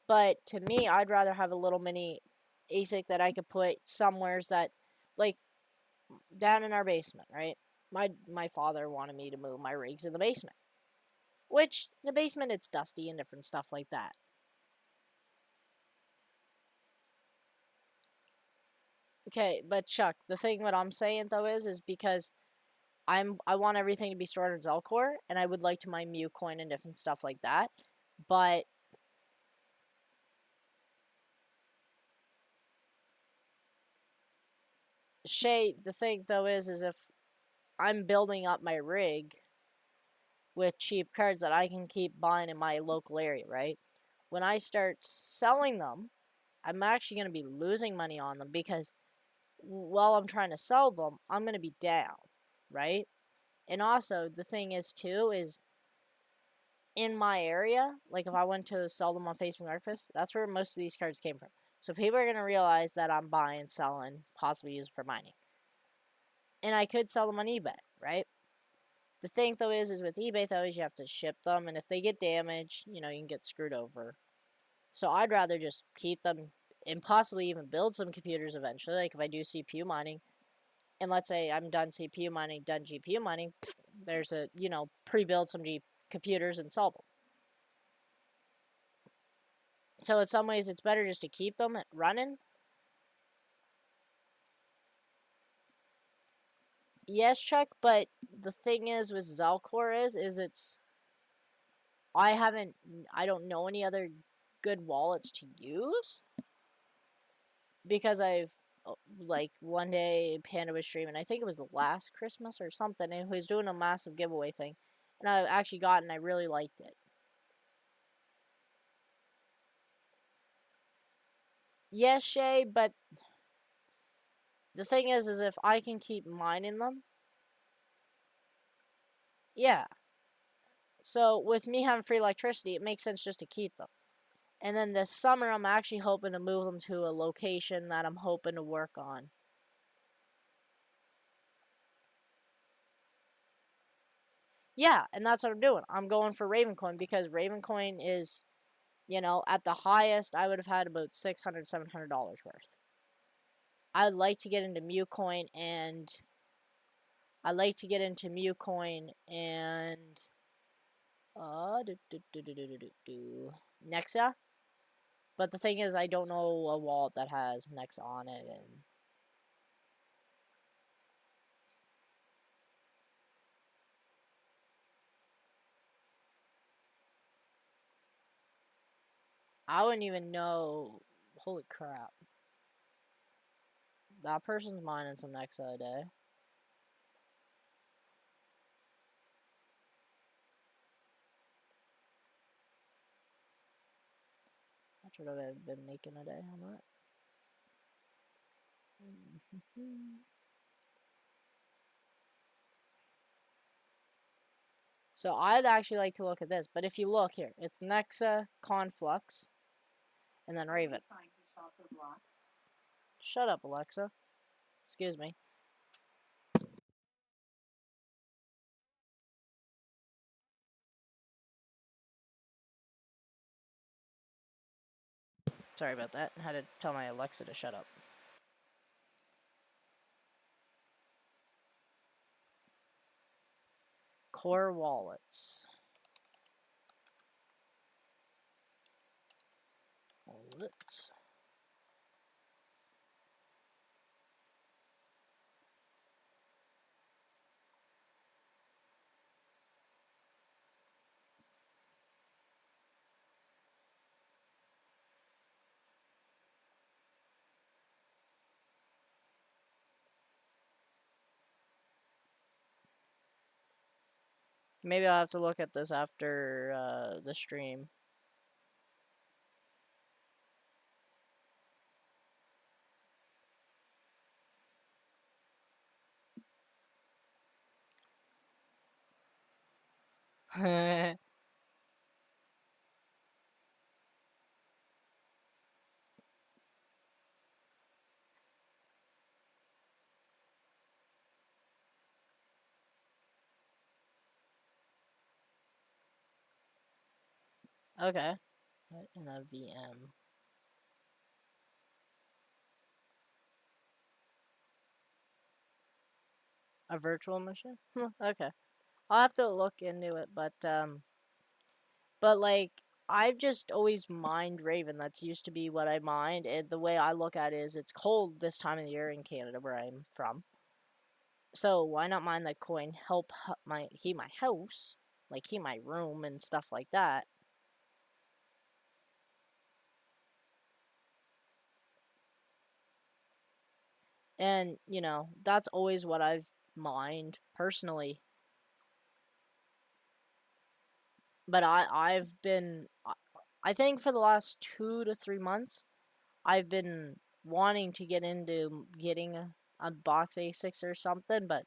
But to me, I'd rather have a little mini ASIC that I could put somewheres that, like, down in our basement, right? My father wanted me to move my rigs in the basement, which in the basement it's dusty and different stuff like that. Okay, but Chuck, the thing what I'm saying though is because I want everything to be stored in Zelcore, and I would like to mine MuCoin and different stuff like that. But Shay, the thing though is if I'm building up my rig with cheap cards that I can keep buying in my local area, right? When I start selling them, I'm actually going to be losing money on them because while I'm trying to sell them, I'm going to be down, right? And also, the thing is, too, is in my area, like if I went to sell them on Facebook Marketplace, that's where most of these cards came from. So people are going to realize that I'm buying, selling, possibly using for mining. And I could sell them on eBay, right? The thing, though, is with eBay, though, is you have to ship them, and if they get damaged, you know, you can get screwed over. So I'd rather just keep them and possibly even build some computers eventually. Like if I do CPU mining, and let's say I'm done CPU mining, done GPU mining, there's a, you know, pre-build some computers and solve them. So in some ways, it's better just to keep them running. Yes, Chuck, but the thing is with Zelcore is it's I don't know any other good wallets to use because I've like one day Panda was streaming. I think it was the last Christmas or something, and he was doing a massive giveaway thing, and I actually got it and I really liked it. Yes, Shay, but the thing is if I can keep mining them, yeah. So with me having free electricity, it makes sense just to keep them. And then this summer, I'm actually hoping to move them to a location that I'm hoping to work on. Yeah, and that's what I'm doing. I'm going for Ravencoin because Ravencoin is, you know, at the highest, I would have had about $600, $700 worth. I'd like to get into MuCoin and I'd like to get into MuCoin and Nexa. But the thing is, I don't know a wallet that has Nexa on it, and I wouldn't even know. Holy crap! That person's mining some Nexa a day. That's what I've been making a day on that. So I'd actually like to look at this, but if you look here, it's Nexa, Conflux, and then Raven. Shut up, Alexa. Excuse me. Sorry about that. I had to tell my Alexa to shut up. Core wallets. Wallets. Maybe I'll have to look at this after the stream. Okay. What in a VM? A virtual machine? Okay. I'll have to look into it, but like I've just always mined Raven. That's used to be what I mined, and the way I look at it is it's cold this time of the year in Canada where I'm from. So why not mine that coin? Help my heat my house, like heat my room and stuff like that. And that's always what I've mined personally. But I've been I think for the last 2 to 3 months I've been wanting to get into getting a box A6 or something, but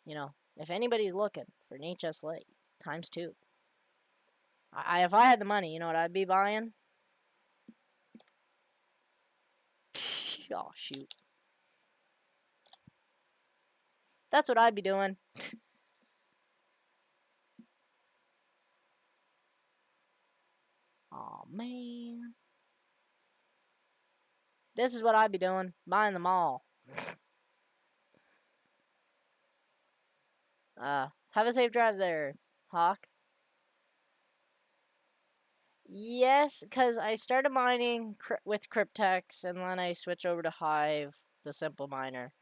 if anybody's looking for an HS Lite times two, if I had the money, you know what I'd be buying? Oh shoot, that's what I'd be doing. Oh man, this is what I'd be doing, buying them all. Have a safe drive there, Hawk. Yes, because I started mining with Cryptex, and then I switched over to Hive, the simple miner.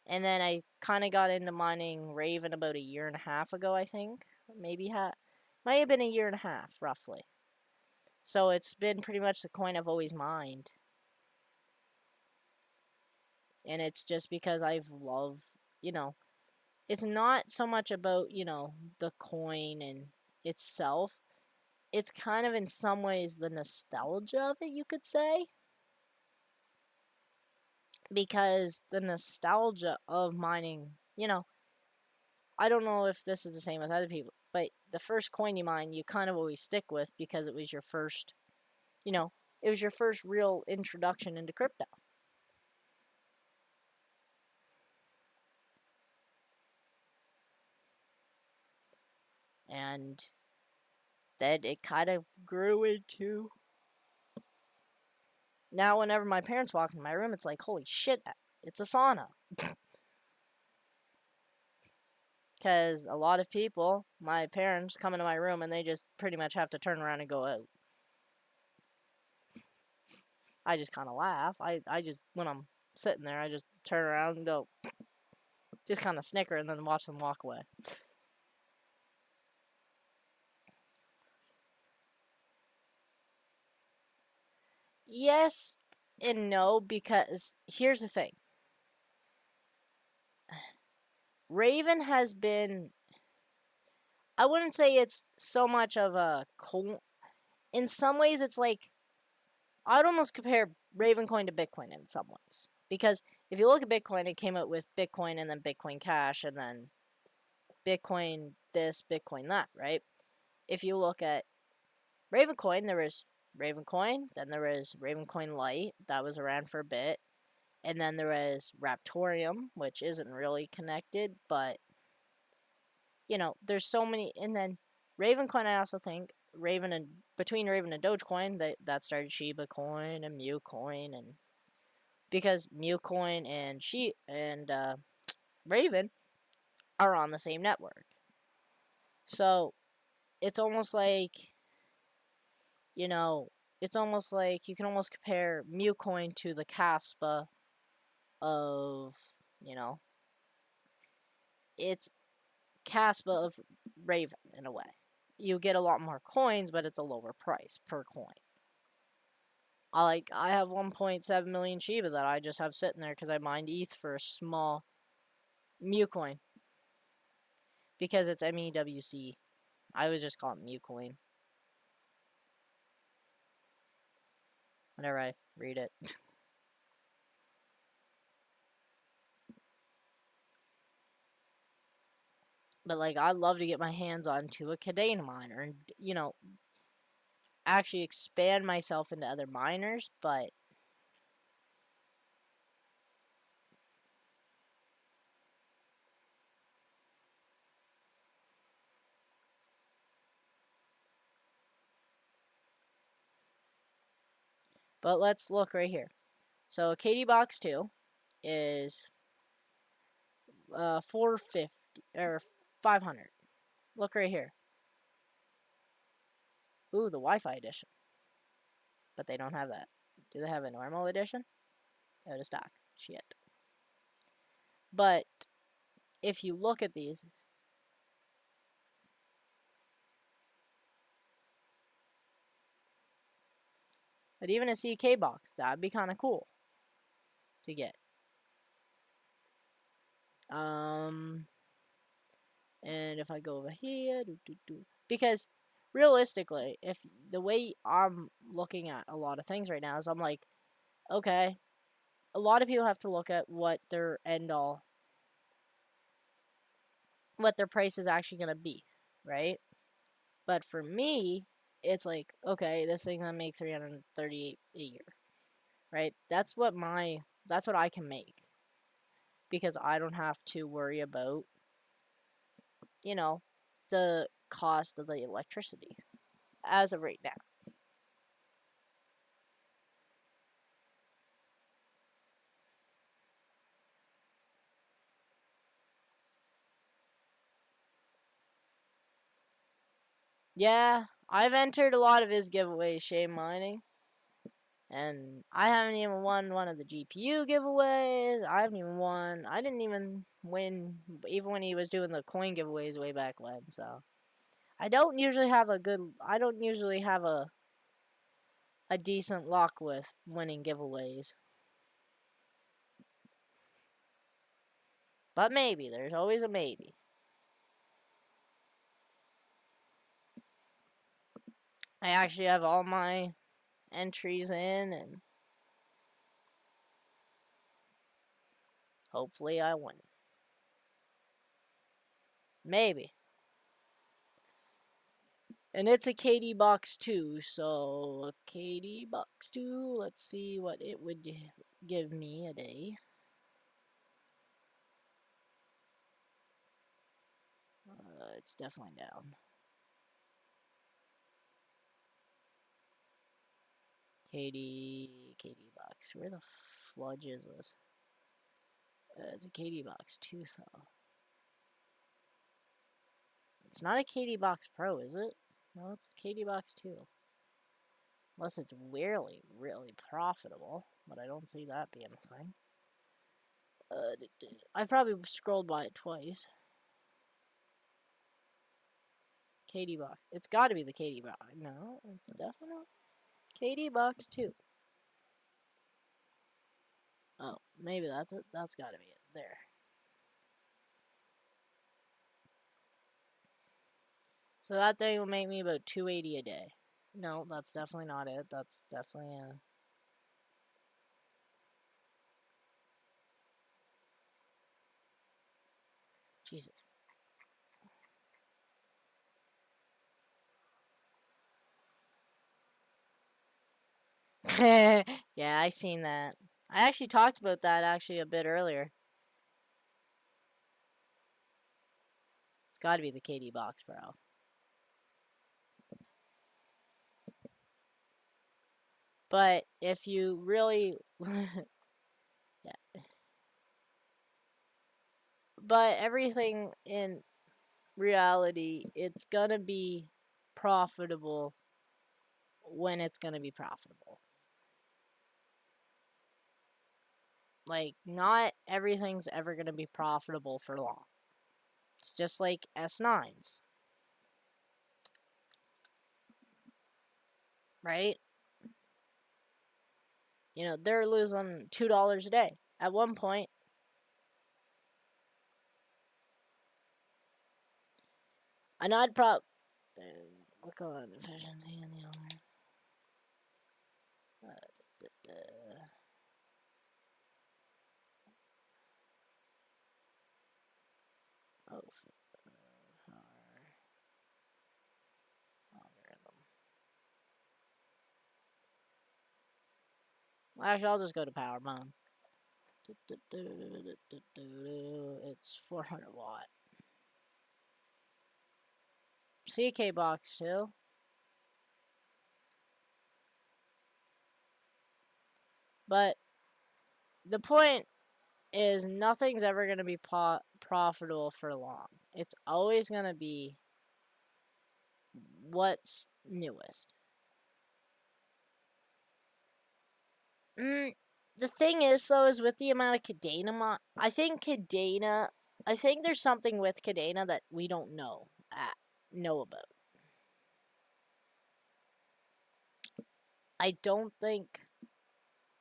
And then I kind of got into mining Raven about a year and a half ago, I think. Maybe might have been a year and a half, roughly. So it's been pretty much the coin I've always mined. And it's just because I've loved, you know, it's not so much about, the coin and itself. It's kind of in some ways the nostalgia of it, you could say. Because the nostalgia of mining, I don't know if this is the same with other people, but the first coin you mine, you kind of always stick with because it was your first, you know, it was your first real introduction into crypto. And then it kind of grew into. Now, whenever my parents walk in my room, it's like, holy shit, it's a sauna. Because a lot of people, my parents, come into my room and they just pretty much have to turn around and go out. I just kind of laugh. I just, when I'm sitting there, I just turn around and go, just kind of snicker and then watch them walk away. Yes and no, because here's the thing. Raven has been, I wouldn't say it's so much of a in some ways it's like, I'd almost compare Ravencoin to Bitcoin in some ways. Because if you look at Bitcoin, it came out with Bitcoin and then Bitcoin Cash and then Bitcoin this, Bitcoin that, right? If you look at Ravencoin, there was Ravencoin, then there was Ravencoin Lite, that was around for a bit, and then there was Raptorium, which isn't really connected, but there's so many. And then Ravencoin, I also think Raven and between Raven and Dogecoin, that started Shiba Coin and Mew Coin, and because Mew Coin and Raven are on the same network, so it's almost like you know it's almost like you can almost compare Mew Coin to the Caspa of you know it's Caspa of Raven in a way. You get a lot more coins, but it's a lower price per coin. I have 1.7 million Shiba that I just have sitting there because I mined ETH for a small Mew coin because it's MEWC. I always just call it Mew coin whenever I read it. But I'd love to get my hands onto a Kadena miner and actually expand myself into other miners. But But let's look right here. So KD Box 2 is 450 or 500. Look right here. Ooh, the Wi-Fi edition. But they don't have that. Do they have a normal edition? Out of stock. Shit. But if you look at these, but even a CK box, that'd be kind of cool to get. And if I go over here, because realistically, if the way I'm looking at a lot of things right now is I'm like, okay, a lot of people have to look at what their end all, what their price is actually going to be, right? But for me, it's like, okay, this thing's going to make 338 a year, right? That's what I can make because I don't have to worry about, you know, the cost of the electricity as of right now. Yeah, I've entered a lot of his giveaways, Shame Mining. And I haven't even won one of the GPU giveaways. I didn't even win, even when he was doing the coin giveaways way back when. So, I don't usually have a decent luck with winning giveaways. But maybe, there's always a maybe. I actually have all my entries in, and hopefully I win. Maybe. And it's a KD Box 2, so a KD Box 2, let's see what it would give me a day. It's definitely down. KD Box, where the fludge is this? It's a KD Box 2, though. It's not a KD Box Pro, is it? No, it's KD Box 2. Unless it's really, really profitable, but I don't see that being a thing. I've probably scrolled by it twice. KD Box. It's got to be the KD Box. No, it's definitely KD Box 2. Oh, maybe that's it. That's got to be it. There. So that thing will make me about 280 a day. No, that's definitely not it. That's definitely a... Jesus. Yeah, I seen that. I actually talked about that actually a bit earlier. It's got to be the KD Box Pro. But if you really... yeah. But everything in reality, it's gonna be profitable when it's gonna be profitable. Like, not everything's ever gonna be profitable for long. It's just like S9s. Right? You know, they're losing $2 a day. At one point, and I'd probably click on efficiency in the owner. Oh, algorithm. Actually, I'll just go to power bomb. It's 400 watt. CK box too. But the point is, nothing's ever going to be profitable for long. It's always going to be what's newest. The thing is, though, is with the amount of Kadena I think there's something with Kadena that we don't know about. I don't think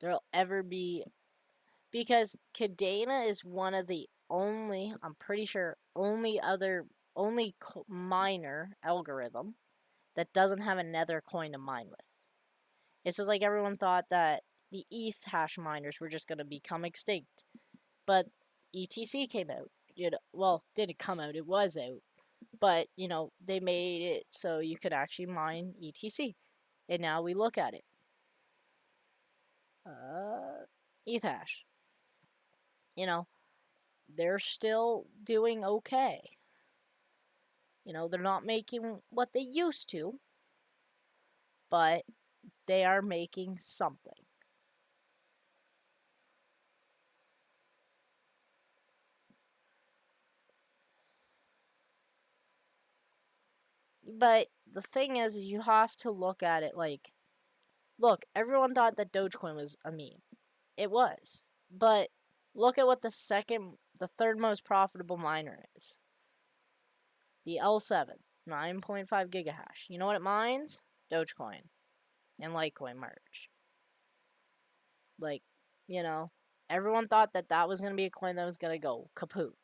there'll ever be, because Kadena is one of the only, I'm pretty sure, only miner algorithm that doesn't have a nether coin to mine with. It's just like everyone thought that the ETH hash miners were just going to become extinct. But ETC came out. Well, didn't come out, it was out. But, they made it so you could actually mine ETC. And now we look at it. ETH hash. They're still doing okay. They're not making what they used to, but they are making something. But the thing is you have to look at it like, look, everyone thought that Dogecoin was a meme. It was. But look at what the third most profitable miner is. The L7, 9.5 gigahash. You know what it mines? Dogecoin and Litecoin merged. Like, everyone thought that was going to be a coin that was going to go kaput.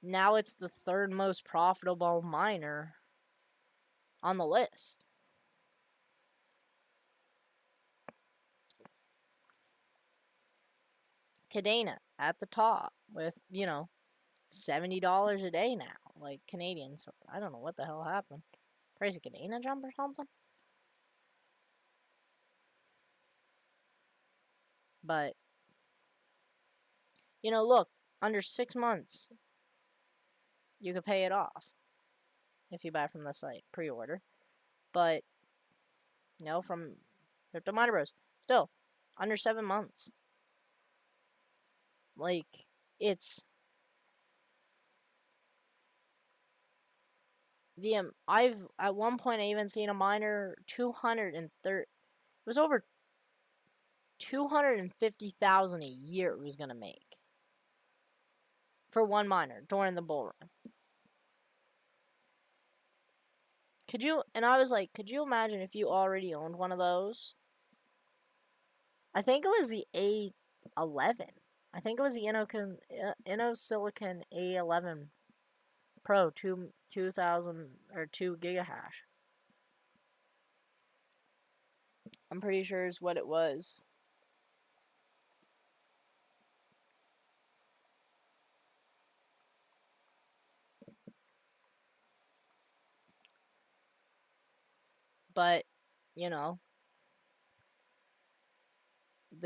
Now it's the third most profitable miner on the list. Kadena at the top with, $70 a day now. Like, Canadians. I don't know what the hell happened. Price of Kadena jump or something? But, look, under 6 months, you could pay it off if you buy from the site, pre-order. But, from Crypto Miner Bros, still, under 7 months. Like, it's I've at one point I even seen a miner 230. It was over 250,000 a year it was gonna make for one miner during the bull run. And I was like, could you imagine if you already owned one of those? I think it was the A11. I think it was the InnoSilicon A11 Pro 2000 or 2 gigahash. I'm pretty sure is what it was. But, the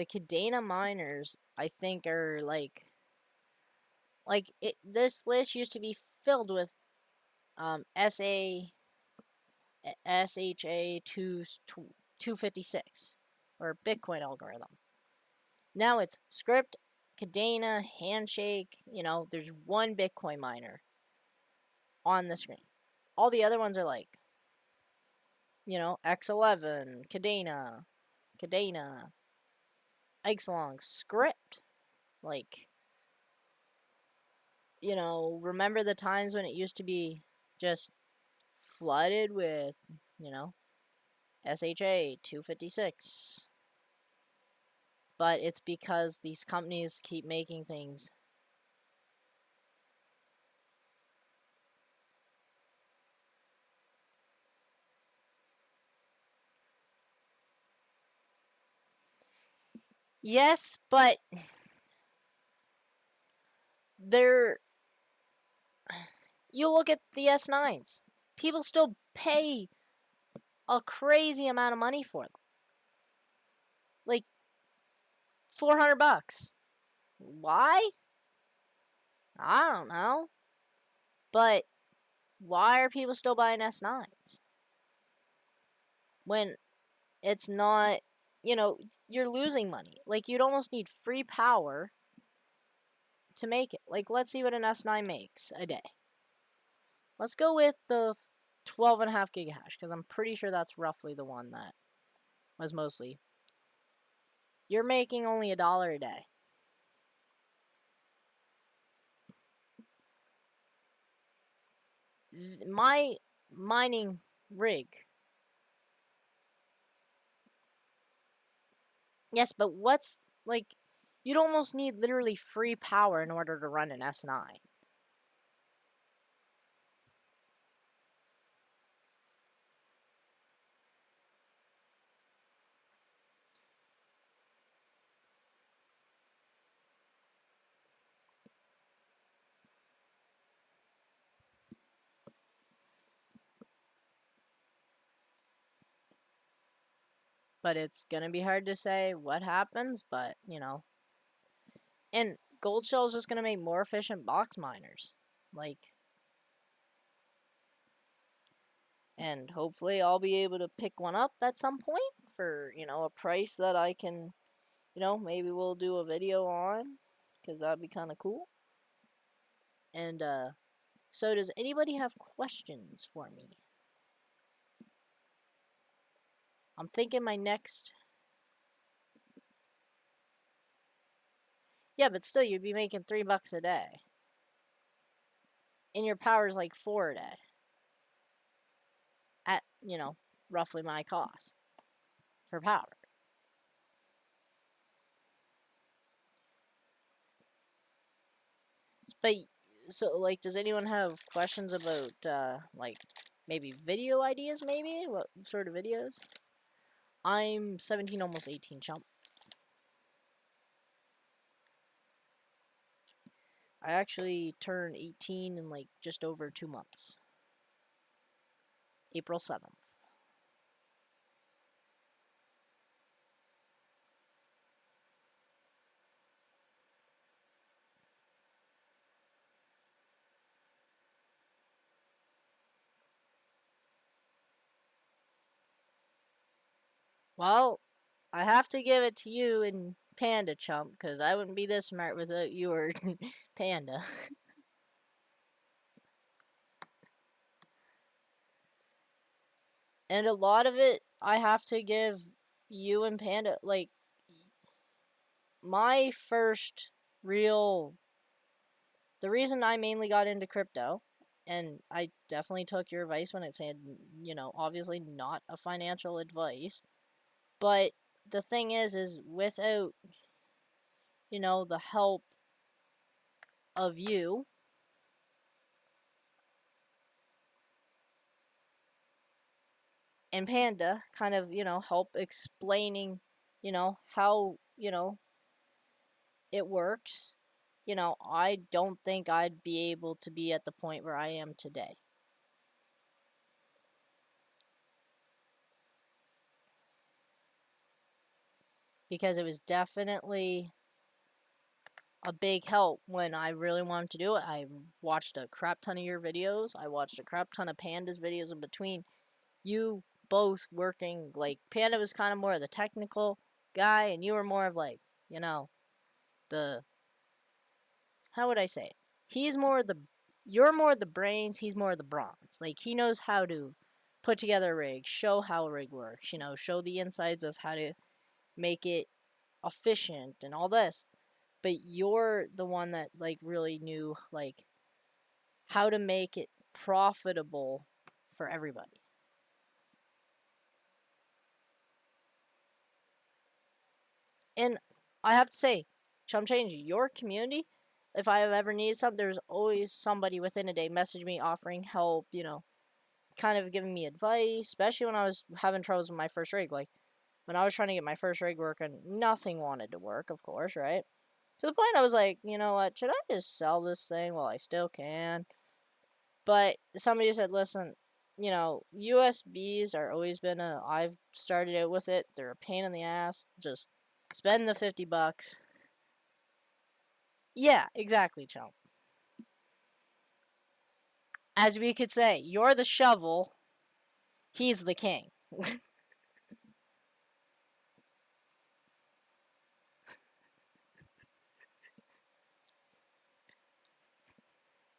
Kadena miners, I think, are this list used to be filled with SHA 256 or Bitcoin algorithm. Now it's Scrypt, Kadena, Handshake. There's one Bitcoin miner on the screen. All the other ones are like, X11, Kadena, Ixlong, Scrypt. Like, remember the times when it used to be just flooded with, SHA 256. But it's because these companies keep making things. Yes, but you look at the S9s. People still pay a crazy amount of money for them. Like $400. Why? I don't know. But why are people still buying S9s? When it's not you know, you're losing money. Like, you'd almost need free power to make it. Like, let's see what an S9 makes a day. Let's go with the 12.5 gigahash, because I'm pretty sure that's roughly the one that was mostly. You're making only $1 a day. My mining rig. Yes, but what's, like, you'd almost need literally free power in order to run an S9. But it's gonna be hard to say what happens, but, you know. And Goldshell's just gonna make more efficient box miners. Like, and hopefully I'll be able to pick one up at some point for, you know, a price that I can, you know, maybe we'll do a video on, because that'd be kind of cool. And, so does anybody have questions for me? I'm thinking my next... Yeah, but still, you'd be making $3 a day. And your power's like 4 a day. At, you know, roughly my cost for power. But, so, like, does anyone have questions about, like, maybe video ideas, maybe? What sort of videos? I'm 17, almost 18, chump. I actually turned 18 in, like, just over 2 months. April 7th. Well, I have to give it to you and Panda, chump, because I wouldn't be this smart without you or Panda. And a lot of it, I have to give you and Panda, like, my first real... The reason I mainly got into crypto, and I definitely took your advice when it said, you know, obviously not a financial advice, but the thing is without, you know, the help of you, and Panda kind of, you know, help explaining, you know, how, you know, it works, you know, I don't think I'd be able to be at the point where I am today. Because it was definitely a big help when I really wanted to do it. I watched a crap ton of your videos. I watched a crap ton of Panda's videos in between. You both working, like, Panda was kind of more of the technical guy, and you were more of, like, you know, the... How would I say it? He's more the... You're more the brains, he's more the bronze. Like, he knows how to put together a rig, show how a rig works, you know, show the insides of how to make it efficient and all this. But you're the one that, like, really knew, like, how to make it profitable for everybody. And I have to say, Chum Change, your community, if I have ever needed something, there's always somebody within a day message me offering help, you know, kind of giving me advice, especially when I was having troubles with my first rig. Like, when I was trying to get my first rig working, nothing wanted to work, of course, right? To the point I was like, you know what, should I just sell this thing while I still can? But somebody said, listen, you know, USBs are always been I've started out with it. They're a pain in the ass. Just spend the $50. Yeah, exactly, chump. As we could say, you're the shovel, he's the king.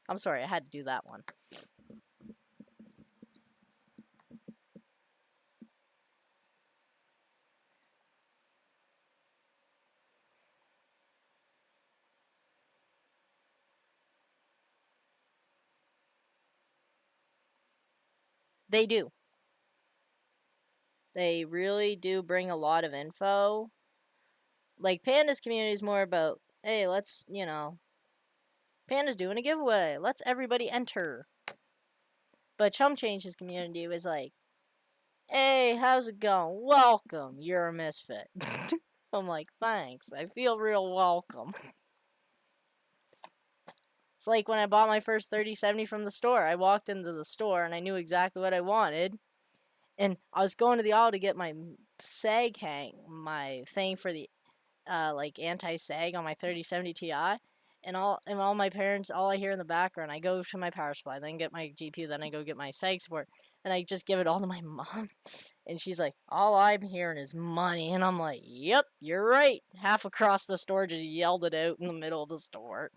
I'm sorry, I had to do that one. They do. They really do bring a lot of info. Like, Panda's community is more about, hey, let's, Panda's doing a giveaway. Let's everybody enter. But Chum Change's community was like, hey, how's it going? Welcome. You're a misfit. I'm like, thanks. I feel real welcome. It's like when I bought my first 3070 from the store. I walked into the store and I knew exactly what I wanted. And I was going to the aisle to get my sag hang, my thing for the like anti-sag on my 3070 Ti. And all my parents, all I hear in the background, I go to my power supply, then get my GPU, then I go get my sag support, and I just give it all to my mom. And she's like, all I'm hearing is money. And I'm like, yep, you're right. Half across the store just yelled it out in the middle of the store.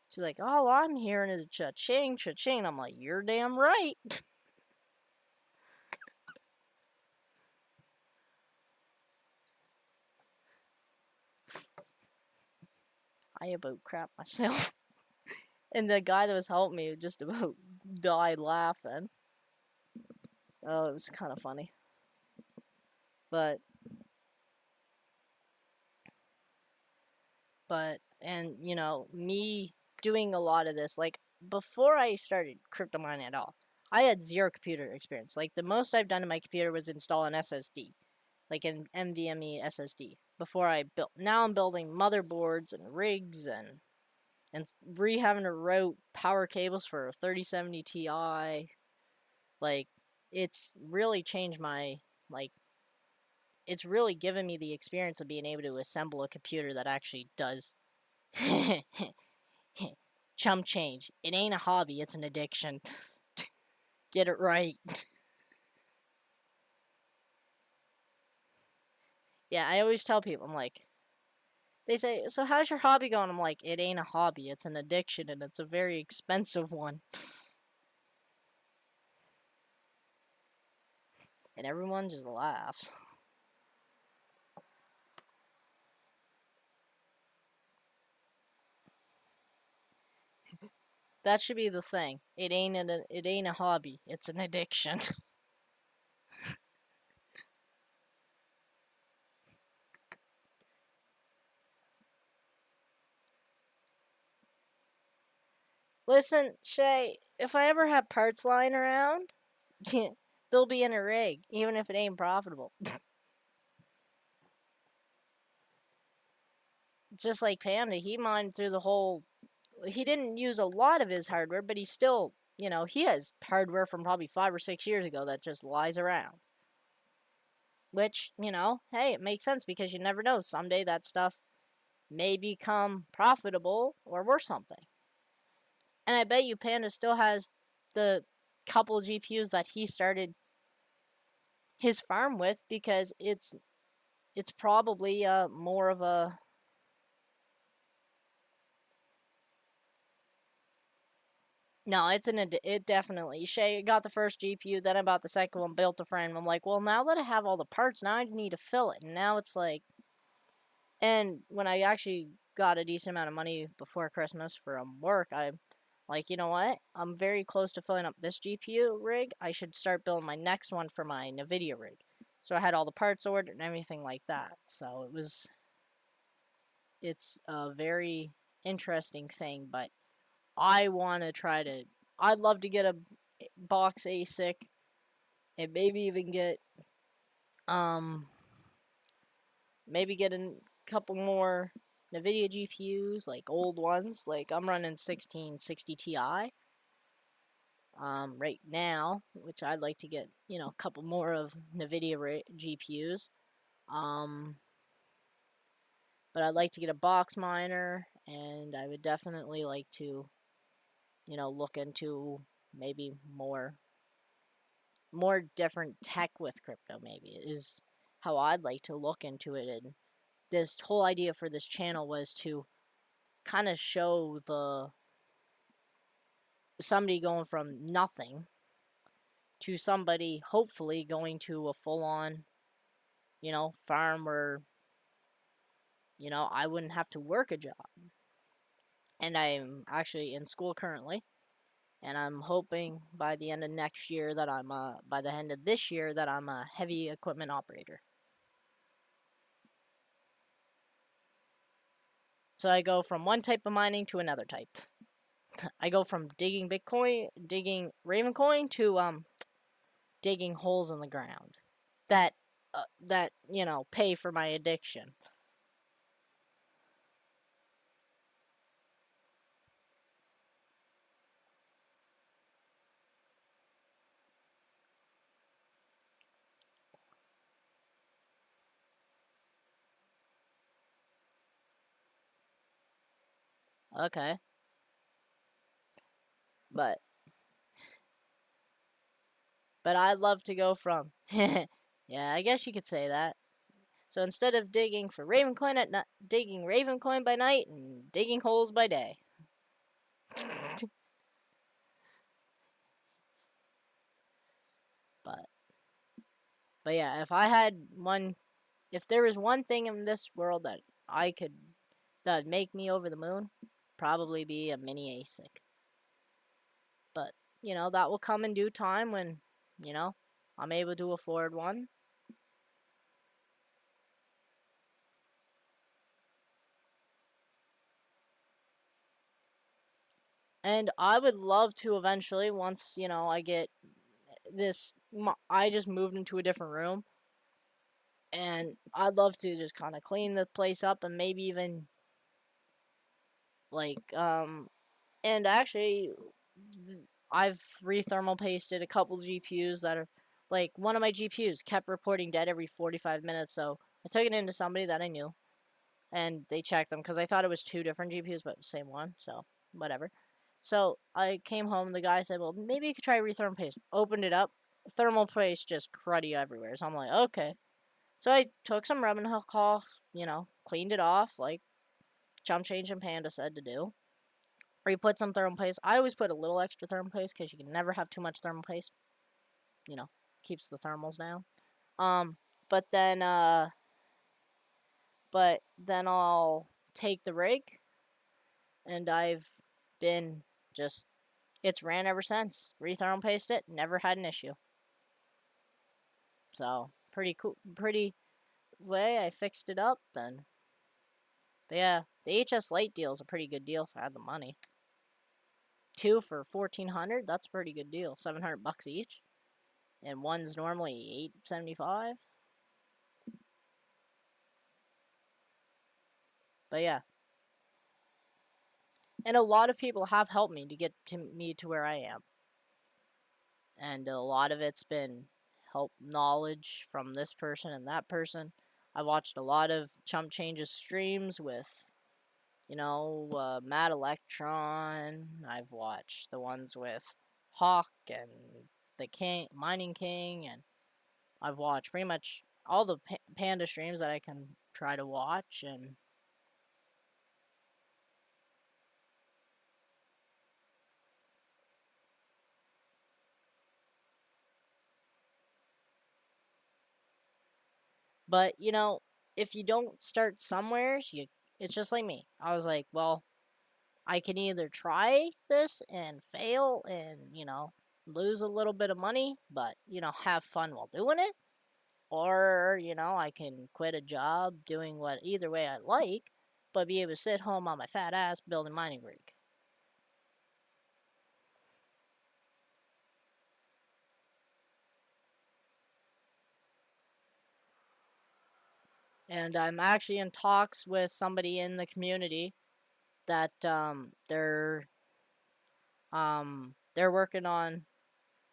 She's like, all I'm hearing is cha-ching, cha-ching. I'm like, you're damn right. I about crap myself. And the guy that was helping me just about died laughing. Oh, it was kind of funny. But, and me doing a lot of this, like, before I started crypto mining at all, I had zero computer experience. Like, the most I've done in my computer was install an SSD, like an NVMe SSD, before I built. Now I'm building motherboards and rigs and having to route power cables for a 3070 Ti. Like, it's really changed my, like, it's really given me the experience of being able to assemble a computer that actually does chump change. It ain't a hobby, it's an addiction. Get it right. Yeah, I always tell people, I'm like, they say, so how's your hobby going? I'm like, it ain't a hobby, it's an addiction, and it's a very expensive one. And everyone just laughs. That should be the thing. It ain't a hobby, it's an addiction. Listen, Shay, if I ever have parts lying around, they'll be in a rig, even if it ain't profitable. Just like Panda, he mined through the whole. He didn't use a lot of his hardware, but he still, he has hardware from probably 5 or 6 years ago that just lies around. Which, hey, it makes sense because you never know. Someday that stuff may become profitable or worth something. And I bet you Panda still has the couple GPUs that he started his farm with because it's probably more of a. No, it definitely. Shay got the first GPU, then I bought the second one, built a frame. I'm like, well, now that I have all the parts, now I need to fill it. And now it's like, and when I actually got a decent amount of money before Christmas from work, I'm like, you know what? I'm very close to filling up this GPU rig. I should start building my next one for my NVIDIA rig. So I had all the parts ordered and everything like that. So it's a very interesting thing, but I want to try to. I'd love to get a box ASIC and maybe even get um maybe get a couple more NVIDIA GPUs, like old ones. Like I'm running 1660 Ti right now, which I'd like to get a couple more of NVIDIA GPUs. Um, but I'd like to get a box miner, and I would definitely like to look into maybe more different tech with crypto. Maybe is how I'd like to look into it. And this whole idea for this channel was to kind of show somebody going from nothing to somebody hopefully going to a full-on, farm where, I wouldn't have to work a job. And I'm actually in school currently, and I'm hoping by the end of next year that by the end of this year that I'm a heavy equipment operator. So I go from one type of mining to another type. I go from digging Ravencoin to digging holes in the ground that pay for my addiction. Okay. But I'd love to go from yeah, I guess you could say that. So instead of digging for Ravencoin at night, digging Ravencoin by night and digging holes by day. but but yeah, if there was one thing in this world that'd make me over the moon, probably be a mini ASIC. But that will come in due time when I'm able to afford one. And I would love to eventually, once I get this, I just moved into a different room, and I'd love to just kind of clean the place up and maybe even like and actually I've rethermal pasted a couple GPUs that are like one of my GPUs kept reporting dead every 45 minutes, so I took it into somebody that I knew and they checked them because I thought it was two different GPUs but the same one, so whatever. So I came home, the guy said, well, maybe you could try rethermal paste. Opened it up, thermal paste just cruddy everywhere. So I'm like, okay. So I took some rubbing alcohol, cleaned it off like Chump Change and Panda said to do. Or you put some thermal paste. I always put a little extra thermal paste because you can never have too much thermal paste. Keeps the thermals down. Um, but then I'll take the rig, and I've been just it's ran ever since. Rethermal paste it, never had an issue. So pretty cool, pretty way I fixed it up, and but yeah, the HS Lite deal is a pretty good deal if I had the money. 2 for 1,400, that's a pretty good deal. $700 each, and one's normally $875. But yeah, and a lot of people have helped me to get to where I am, and a lot of it's been help knowledge from this person and that person. I watched a lot of Chump Changes streams with Matt Electron. I've watched the ones with Hawk and the Mining King, and I've watched pretty much all the Panda streams that I can try to watch. And but if you don't start somewhere, it's just like me. I was like, well, I can either try this and fail and lose a little bit of money, but have fun while doing it, or I can quit a job doing what either way I like, but be able to sit home on my fat ass building mining rig. And I'm actually in talks with somebody in the community that they're working on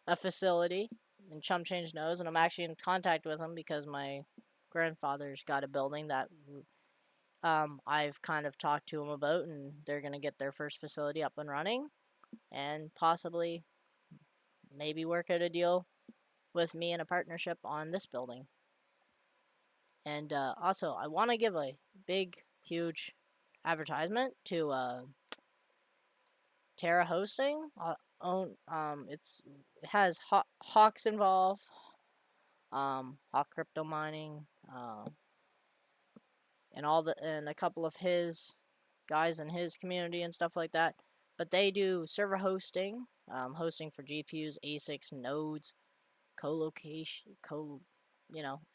a facility, and Chump Change knows, and I'm actually in contact with them because my grandfather's got a building that I've kind of talked to them about, and they're gonna get their first facility up and running, and possibly maybe work out a deal with me in a partnership on this building. And also, I want to give a big, huge advertisement to Terra Hosting. own it has Hawks involved, Hawk crypto mining, and a couple of his guys in his community and stuff like that. But they do server hosting, hosting for GPUs, ASICs, nodes, co-location,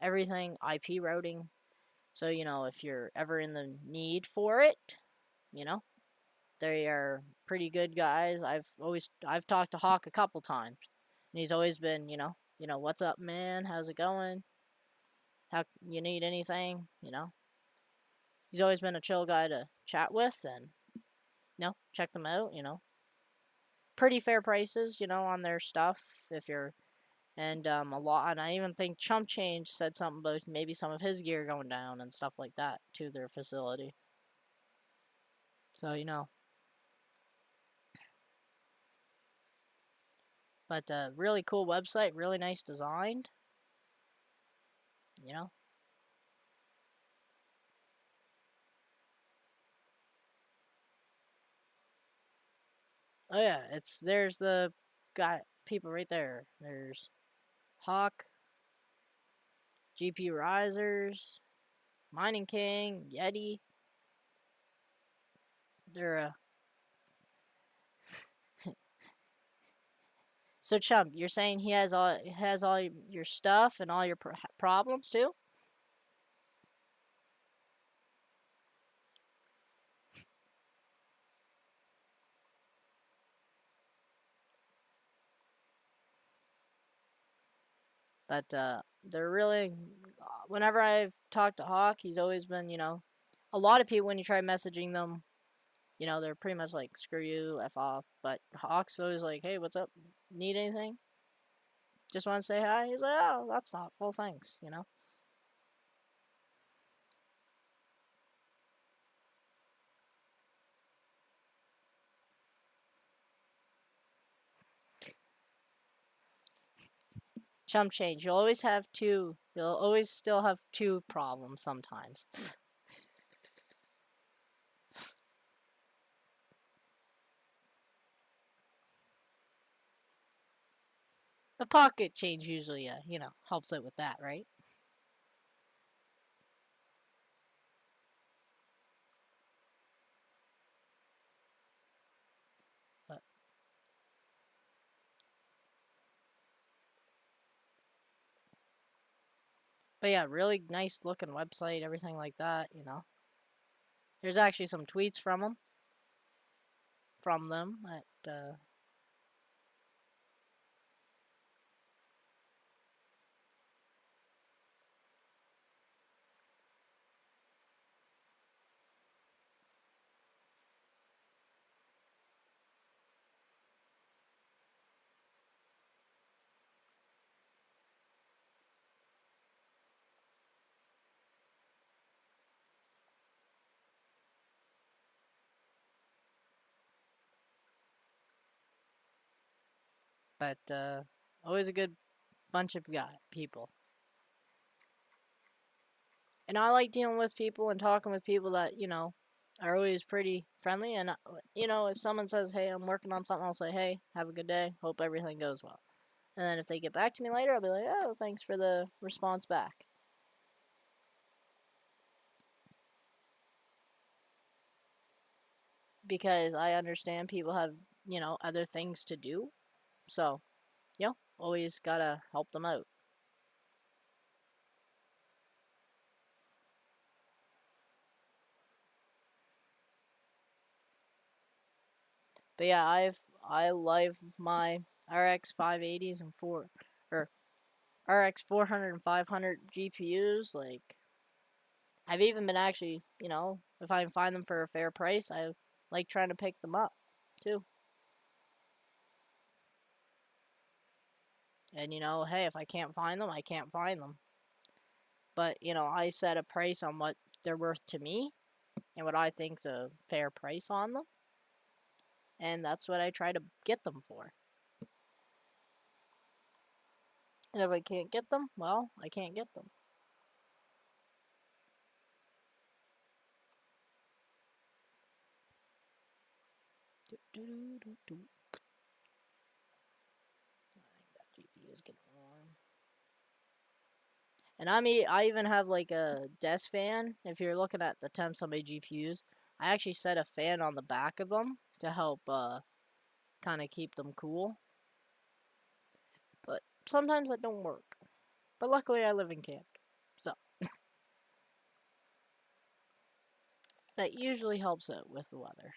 everything, IP routing. So, if you're ever in the need for it, you know, they are pretty good guys. I've talked to Hawk a couple times, and he's always been, what's up, man? How's it going? How you need anything? He's always been a chill guy to chat with, and check them out. Pretty fair prices, on their stuff if you're a lot. And I even think Chump Change said something about maybe some of his gear going down and stuff like that to their facility. So but really cool website, really nice designed. Oh yeah, there's the guy people right there. There's Hawk, GP Risers, Mining King, Yeti. They're So Chump, you're saying he has all your stuff and all your problems too? But they're really. Whenever I've talked to Hawk, he's always been, a lot of people when you try messaging them, they're pretty much like, screw you, F off. But Hawk's always like, hey, what's up? Need anything? Just want to say hi? He's like, oh, that's thoughtful, thanks. Chump change. You'll always have two. You'll always still have two problems sometimes. The pocket change usually, helps out with that, right? But yeah, really nice looking website, everything like that. There's actually some tweets from them at but always a good bunch of people. And I like dealing with people and talking with people that, are always pretty friendly. And, if someone says, hey, I'm working on something, I'll say, hey, have a good day. Hope everything goes well. And then if they get back to me later, I'll be like, oh, thanks for the response back. Because I understand people have, other things to do. So, always gotta help them out. But yeah, I love my RX 580s and RX 400 and 500 GPUs. Like, I've even been actually, if I can find them for a fair price, I like trying to pick them up too. And hey, if I can't find them, I can't find them. But I set a price on what they're worth to me and what I think's a fair price on them, and that's what I try to get them for. And if I can't get them, well, I can't get them. is getting warm. And I even have like a desk fan. If you're looking at the temps on my GPUs, I actually set a fan on the back of them to help kind of keep them cool. But sometimes that don't work. But luckily I live in Canada, so that usually helps out with the weather.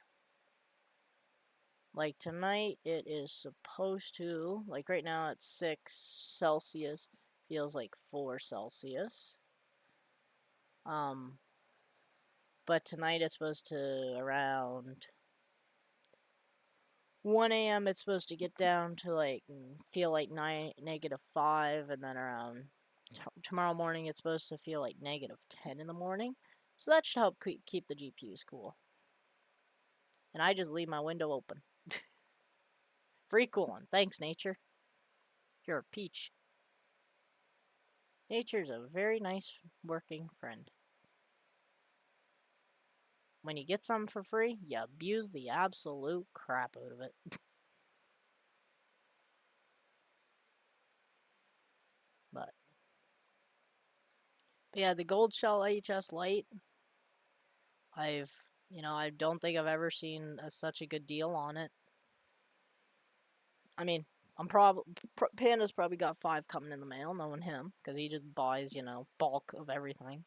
Like tonight, it is supposed to, like right now it's 6 Celsius, feels like 4 Celsius. But tonight it's supposed to around 1 a.m. it's supposed to get down to like feel like -5, and then around tomorrow morning it's supposed to feel like -10 in the morning. So that should help keep the GPUs cool. And I just leave my window open. Free cooling. Thanks, nature. You're a peach. Nature's a very nice working friend. When you get something for free, you abuse the absolute crap out of it. But yeah, the Gold Shell HS Lite, I don't think I've ever seen such a good deal on it. I mean, Panda's probably got 5 coming in the mail, knowing him, because he just buys, bulk of everything.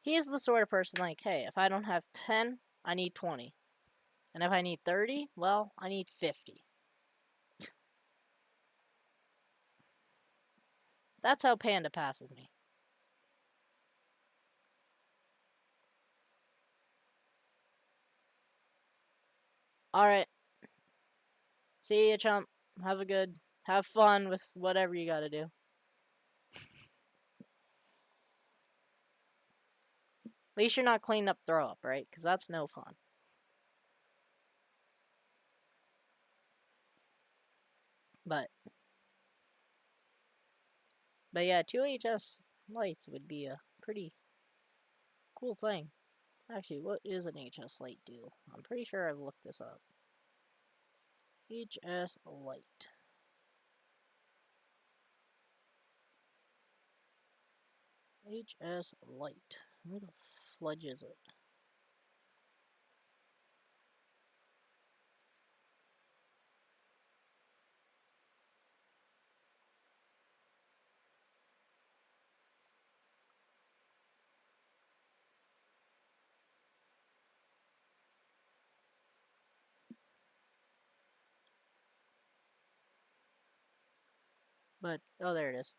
He's the sort of person like, hey, if I don't have 10, I need 20. And if I need 30, well, I need 50. That's how Panda passes me. Alright. See ya, chump. Have fun with whatever you gotta do. At least you're not cleaning up throw up, right? Because that's no fun. But yeah, 2HS lights would be a pretty cool thing. Actually, what is an HS light do? I'm pretty sure I've looked this up. HS light. HS light. Where the fudge is it? But, oh, there it is.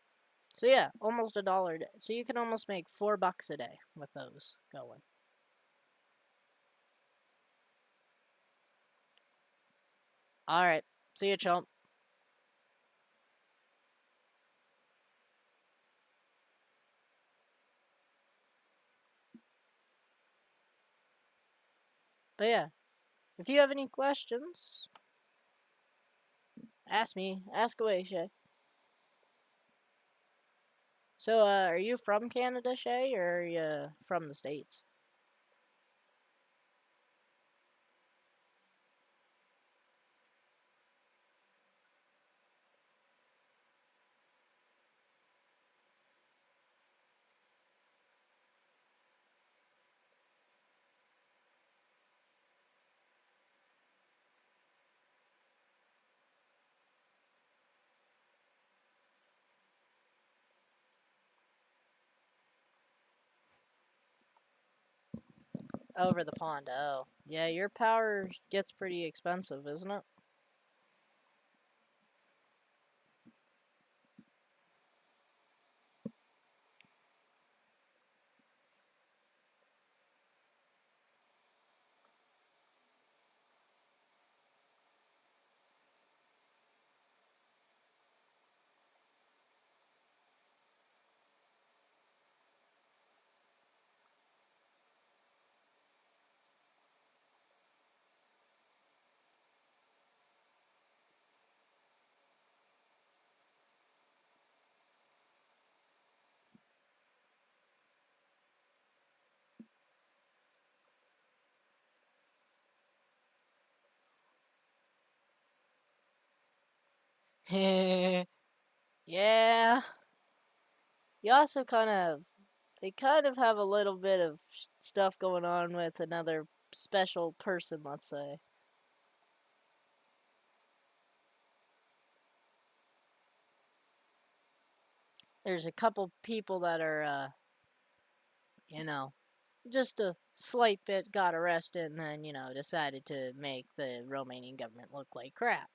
So yeah, almost $1 a day. So you can almost make $4 a day with those going. Alright, see you, chump. But yeah, if you have any questions, ask me. Ask away, Shay. So, are you from Canada, Shay, or are you from the States? Over the pond, oh. Yeah, your power gets pretty expensive, isn't it? Yeah. You also they kind of have a little bit of stuff going on with another special person, let's say. There's a couple people that are, you know, just a slight bit got arrested and then, decided to make the Romanian government look like crap.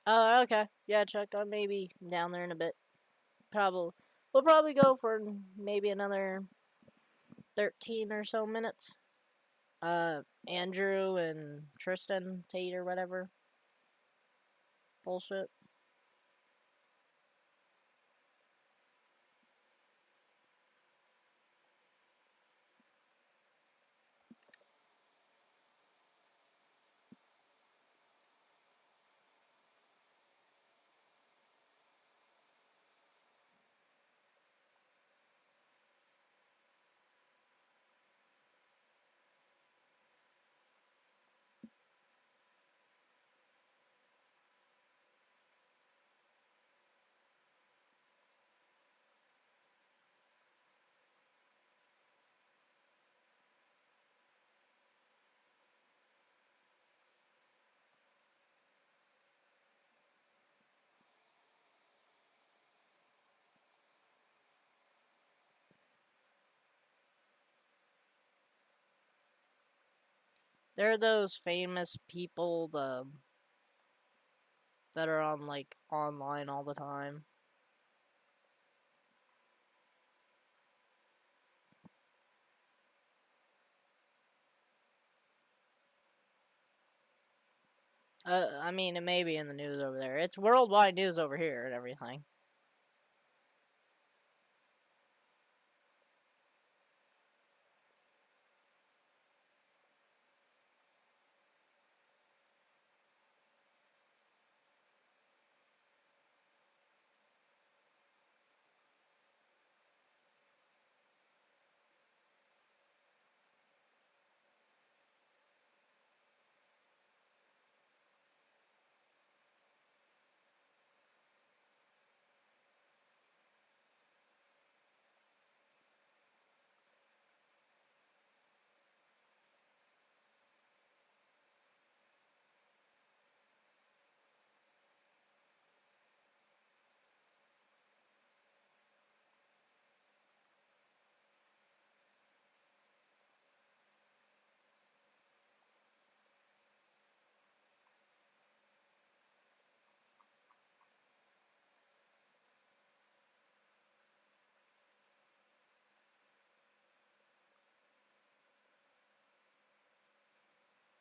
Oh, okay. Yeah, Chuck, I may be down there in a bit. Probably. We'll probably go for maybe another 13 or so minutes. Andrew and Tristan Tate or whatever. Bullshit. They're those famous people that are on like online all the time. I mean, it may be in the news over there. It's worldwide news over here and everything.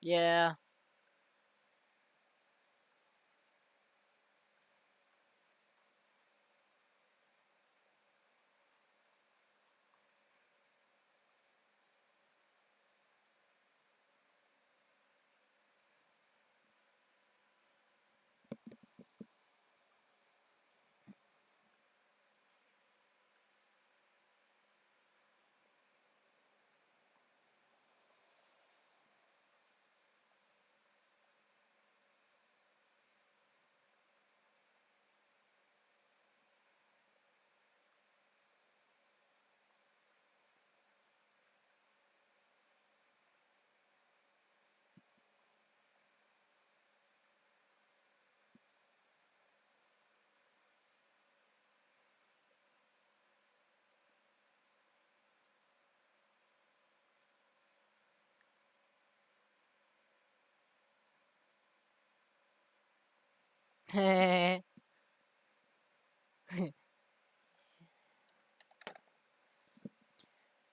Yeah.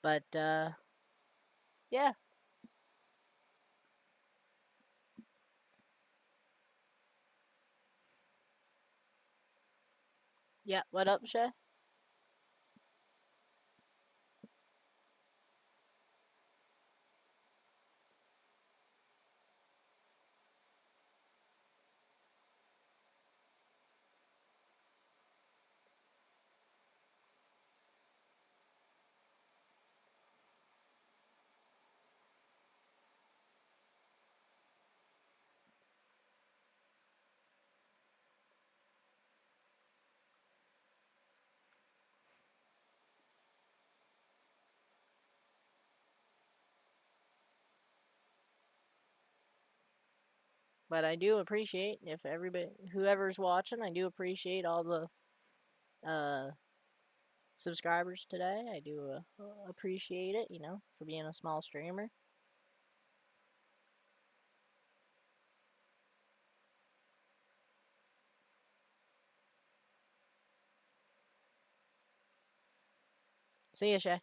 But yeah. Yeah, what up, Shay? But I do appreciate if everybody, whoever's watching, I do appreciate all the subscribers today. I do appreciate it, for being a small streamer. See ya, Shay.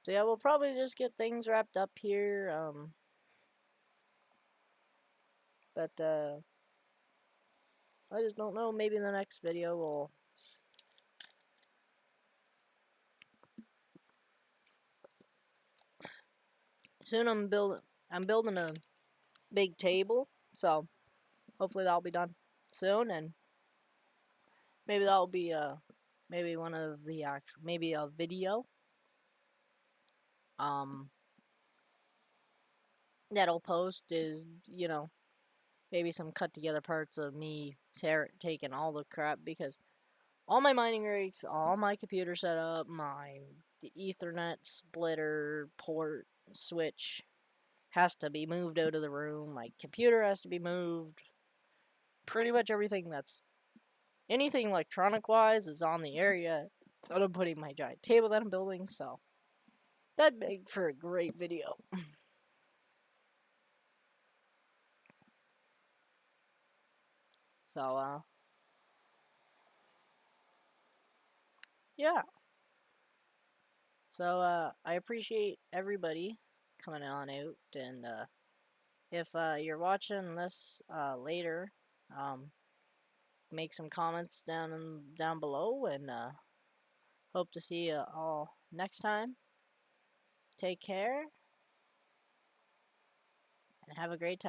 So yeah, we'll probably just get things wrapped up here. But I just don't know. Maybe in the next video we'll. Soon I'm building a big table, so hopefully that'll be done soon, and maybe that'll be maybe one of the actual, maybe a video that'll post is, maybe some cut together parts of me taking all the crap, because all my mining rigs, all my computer setup, the Ethernet splitter port switch has to be moved out of the room. My computer has to be moved. Pretty much everything that's anything electronic wise is on the area that I'm putting my giant table that I'm building. So that'd make for a great video. So yeah. So I appreciate everybody coming on out, and if you're watching this later, make some comments down below, and hope to see you all next time. Take care and have a great time.